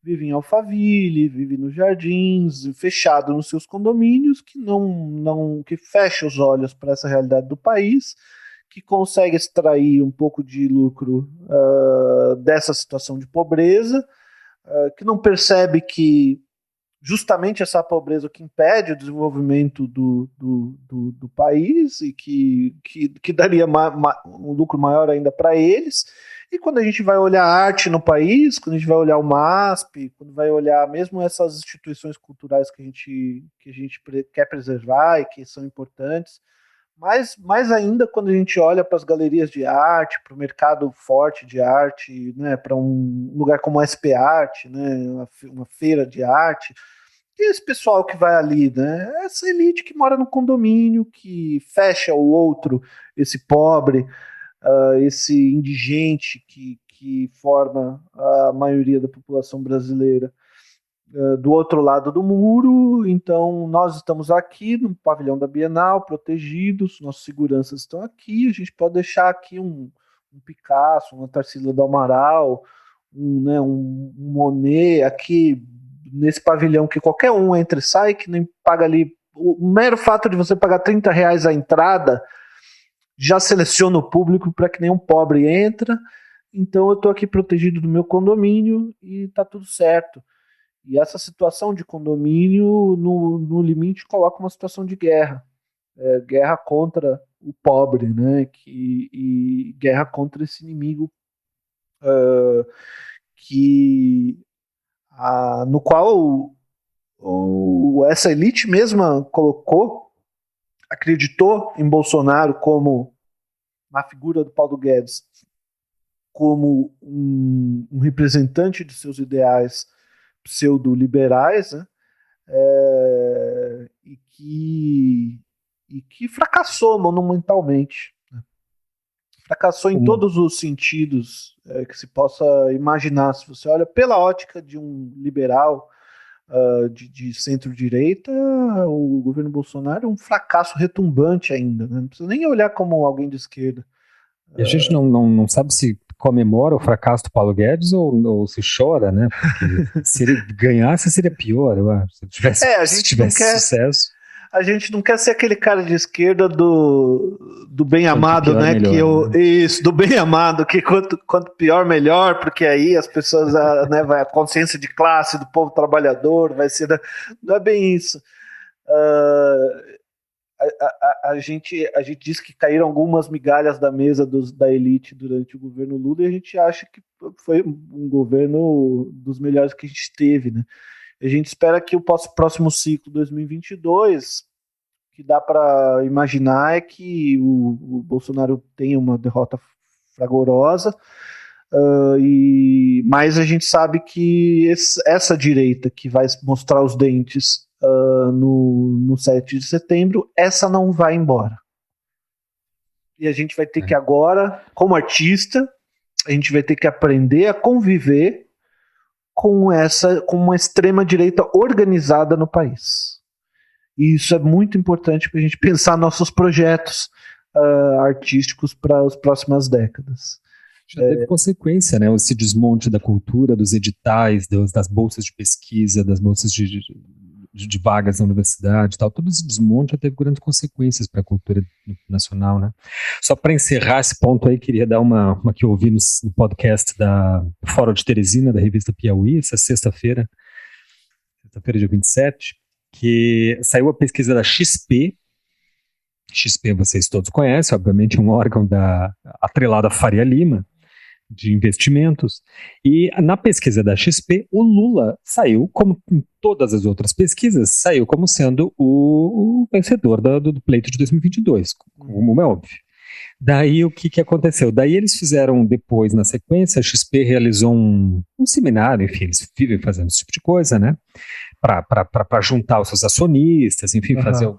Vive em Alphaville, vive nos jardins, fechado nos seus condomínios, que fecha os olhos para essa realidade do país, que consegue extrair um pouco de lucro dessa situação de pobreza, que não percebe que justamente essa pobreza que impede o desenvolvimento do país e que daria um lucro maior ainda para eles. E quando a gente vai olhar a arte no país, quando a gente vai olhar o MASP, quando vai olhar mesmo essas instituições culturais que a gente quer preservar e que são importantes, mas mais ainda quando a gente olha para as galerias de arte, para o mercado forte de arte, né, para um lugar como a SP Arte, né, uma feira de arte, e esse pessoal que vai ali, né, essa elite que mora no condomínio, que fecha o outro, esse pobre, esse indigente que forma a maioria da população brasileira, do outro lado do muro. Então nós estamos aqui no pavilhão da Bienal, protegidos, nossos seguranças estão aqui, a gente pode deixar aqui um Picasso, uma Tarsila do Amaral, um Monet aqui nesse pavilhão, que qualquer um entra e sai, que nem paga ali, o mero fato de você pagar R$30 a entrada já seleciona o público para que nenhum pobre entra. Então eu estou aqui protegido do meu condomínio e está tudo certo. E essa situação de condomínio, no limite, coloca uma situação de guerra. guerra contra o pobre, né? E guerra contra esse inimigo no qual essa elite mesma acreditou em Bolsonaro como, na figura do Paulo Guedes, como um representante de seus ideais pseudo-liberais, né? E que fracassou monumentalmente. Né? Fracassou em todos os sentidos que se possa imaginar. Se você olha pela ótica de um liberal de centro-direita, o governo Bolsonaro é um fracasso retumbante ainda. Né? Não precisa nem olhar como alguém de esquerda. E a gente não sabe se comemora o fracasso do Paulo Guedes ou se chora, né? Porque se ele ganhasse, seria pior, eu acho. Se tivesse sucesso. A gente não quer ser aquele cara de esquerda do bem amado, né? Melhor, Isso, do bem amado, que quanto pior, melhor, porque aí as pessoas, né, a consciência de classe do povo trabalhador vai ser. Não é bem isso. A gente diz que caíram algumas migalhas da mesa da elite durante o governo Lula e a gente acha que foi um governo dos melhores que a gente teve, né? A gente espera que o próximo ciclo 2022, que dá para imaginar, é que o Bolsonaro tenha uma derrota fragorosa, mas a gente sabe que essa direita que vai mostrar os dentes no 7 de setembro, essa não vai embora. E a gente vai ter que agora, como artista, a gente vai ter que aprender a conviver com uma extrema-direita organizada no país. E isso é muito importante para a gente pensar nossos projetos artísticos para as próximas décadas. Já teve consequência, né? Esse desmonte da cultura, dos editais, das bolsas de pesquisa, das bolsas de vagas na universidade e tal. Todo esse desmonte já teve grandes consequências para a cultura nacional, né? Só para encerrar esse ponto aí, queria dar uma que eu ouvi no podcast da Fórum de Teresina, da revista Piauí, essa sexta-feira, dia 27, que saiu a pesquisa da XP. XP vocês todos conhecem, obviamente, um órgão atrelado à Faria Lima, de investimentos, e na pesquisa da XP, o Lula saiu, como em todas as outras pesquisas, saiu como sendo o vencedor do pleito de 2022, como é óbvio. Daí o que aconteceu? Daí eles fizeram depois, na sequência, a XP realizou um seminário, enfim, eles vivem fazendo esse tipo de coisa, né, para juntar os seus acionistas, enfim, fazer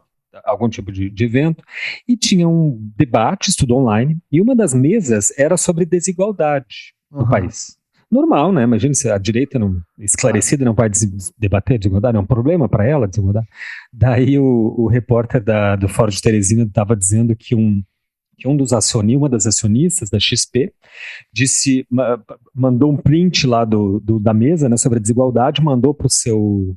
algum tipo de evento, e tinha um debate, estudo online, e uma das mesas era sobre desigualdade no país. Normal, né? Imagina se a direita esclarecida não vai debater desigualdade, é um problema para ela desigualdade. Daí o repórter do Fórum de Teresina estava dizendo que uma das acionistas da XP mandou um print lá da mesa, né, sobre a desigualdade, mandou para o seu...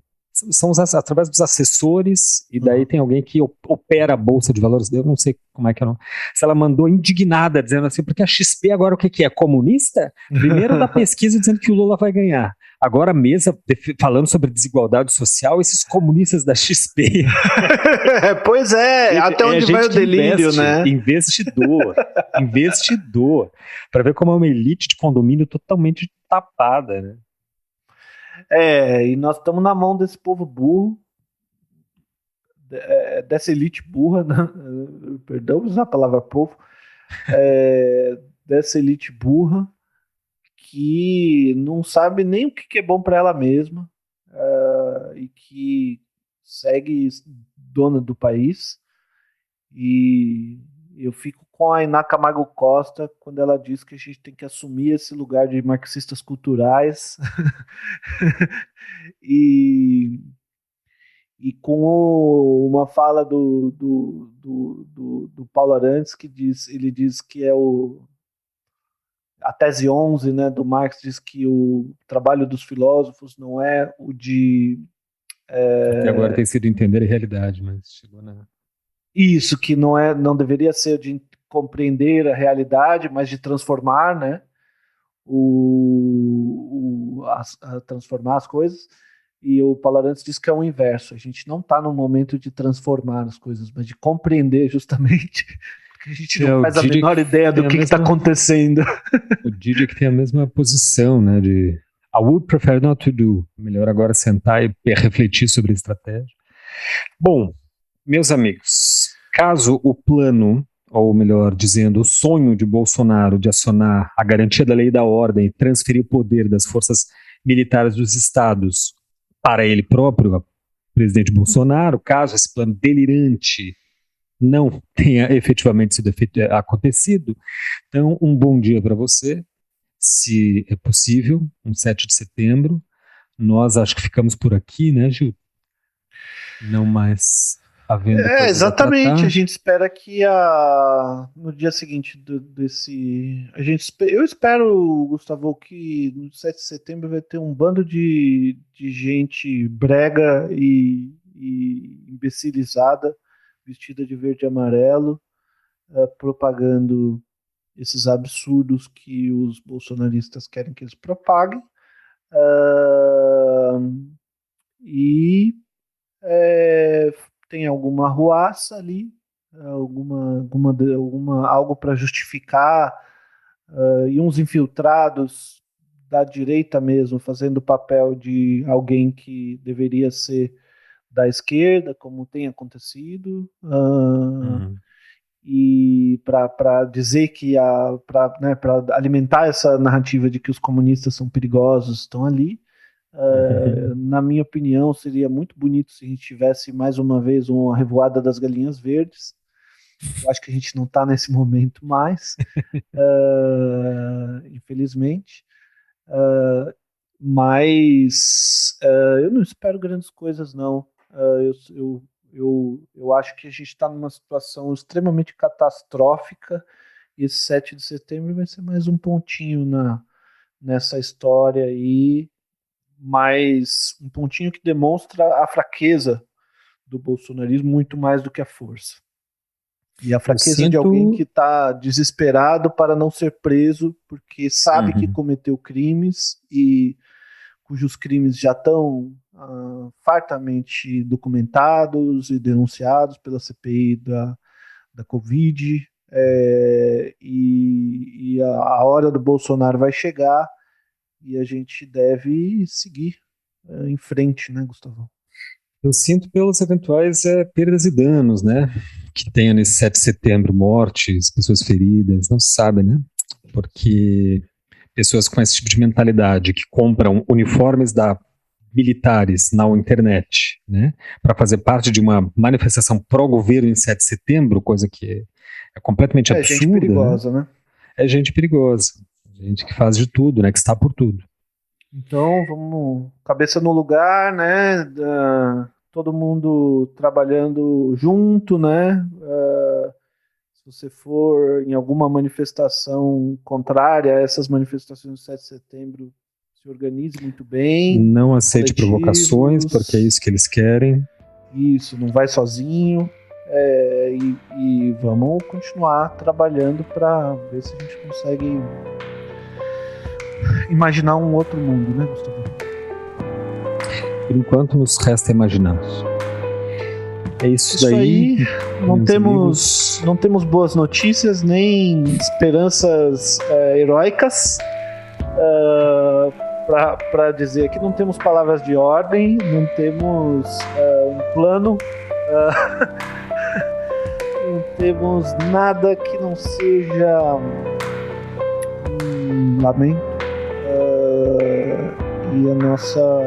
São através dos assessores, e daí tem alguém que opera a Bolsa de Valores, eu não sei como é que é, não. Se ela mandou indignada, dizendo assim, porque a XP agora o que é? Comunista? Primeiro da pesquisa dizendo que o Lula vai ganhar. Agora a mesa falando sobre desigualdade social, esses comunistas da XP. Pois é, até onde vai o delírio, né? Investidor. Para ver como é uma elite de condomínio totalmente tapada, né? E nós estamos na mão desse povo burro, dessa elite burra, né? Perdão usar a palavra povo, dessa elite burra que não sabe nem o que é bom para ela mesma e que segue dona do país. E eu fico com a Iná Camargo Costa quando ela diz que a gente tem que assumir esse lugar de marxistas culturais e com uma fala do Paulo Arantes, que ele diz que a tese 11, né, do Marx, diz que o trabalho dos filósofos não é o de... Até agora tem sido entender a realidade, mas chegou na... Isso, que não deveria ser de compreender a realidade, mas de transformar, né, transformar as coisas. E o Paulo Arantes diz que é o inverso. A gente não está no momento de transformar as coisas, mas de compreender justamente, porque a gente não faz a menor ideia do que está acontecendo. O Didi que tem a mesma posição, né, de I would prefer not to do. Melhor agora sentar e refletir sobre a estratégia. Bom, meus amigos, caso o plano, ou melhor dizendo, o sonho de Bolsonaro de acionar a garantia da lei e da ordem e transferir o poder das forças militares dos estados para ele próprio, o presidente Bolsonaro, caso esse plano delirante não tenha efetivamente sido acontecido, então um bom dia para você, se é possível, um 7 de setembro. Nós acho que ficamos por aqui, né, Gil? Não mais havendo coisas exatamente. a tratar. A gente espera que no dia seguinte desse... Eu espero, Gustavo, que no 7 de setembro vai ter um bando de gente brega e imbecilizada, vestida de verde e amarelo, propagando esses absurdos que os bolsonaristas querem que eles propaguem. Tem alguma arruaça ali, algo para justificar, e uns infiltrados da direita mesmo, fazendo o papel de alguém que deveria ser da esquerda, como tem acontecido, e para dizer que para alimentar essa narrativa de que os comunistas são perigosos, estão ali. Na minha opinião, seria muito bonito se a gente tivesse mais uma vez uma revoada das galinhas verdes. Eu acho que a gente não está nesse momento mais, infelizmente. Mas eu não espero grandes coisas, não. Eu acho que a gente está numa situação extremamente catastrófica, e esse 7 de setembro vai ser mais um pontinho nessa história aí, mais um pontinho que demonstra a fraqueza do bolsonarismo muito mais do que a força. E a fraqueza de alguém que está desesperado para não ser preso, porque sabe que cometeu crimes e cujos crimes já estão fartamente documentados e denunciados pela CPI da Covid, e a hora do Bolsonaro vai chegar e a gente deve seguir em frente, né, Gustavo? Eu sinto pelos eventuais perdas e danos, né, que tenha nesse 7 de setembro, mortes, pessoas feridas, não se sabe, né, porque pessoas com esse tipo de mentalidade que compram uniformes militares na internet, né, para fazer parte de uma manifestação pró-governo em 7 de setembro, coisa que é completamente absurda. É gente perigosa, né? É gente perigosa, gente que faz de tudo, né, que está por tudo. Então, vamos, cabeça no lugar, né, todo mundo trabalhando junto, né, se você for em alguma manifestação contrária a essas manifestações do 7 de setembro, se organize muito bem. Não aceite provocações, porque é isso que eles querem. Isso, não vai sozinho. E vamos continuar trabalhando para ver se a gente consegue imaginar um outro mundo, né, Gustavo? Por enquanto nos resta imaginar. É isso daí. Não temos boas notícias, nem esperanças heróicas para dizer que não temos palavras de ordem, não temos um plano, não temos nada que não seja um lamento, e a nossa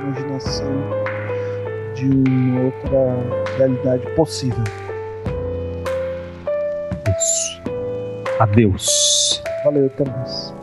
imaginação de uma outra realidade possível. Isso. Adeus. Valeu, até mais.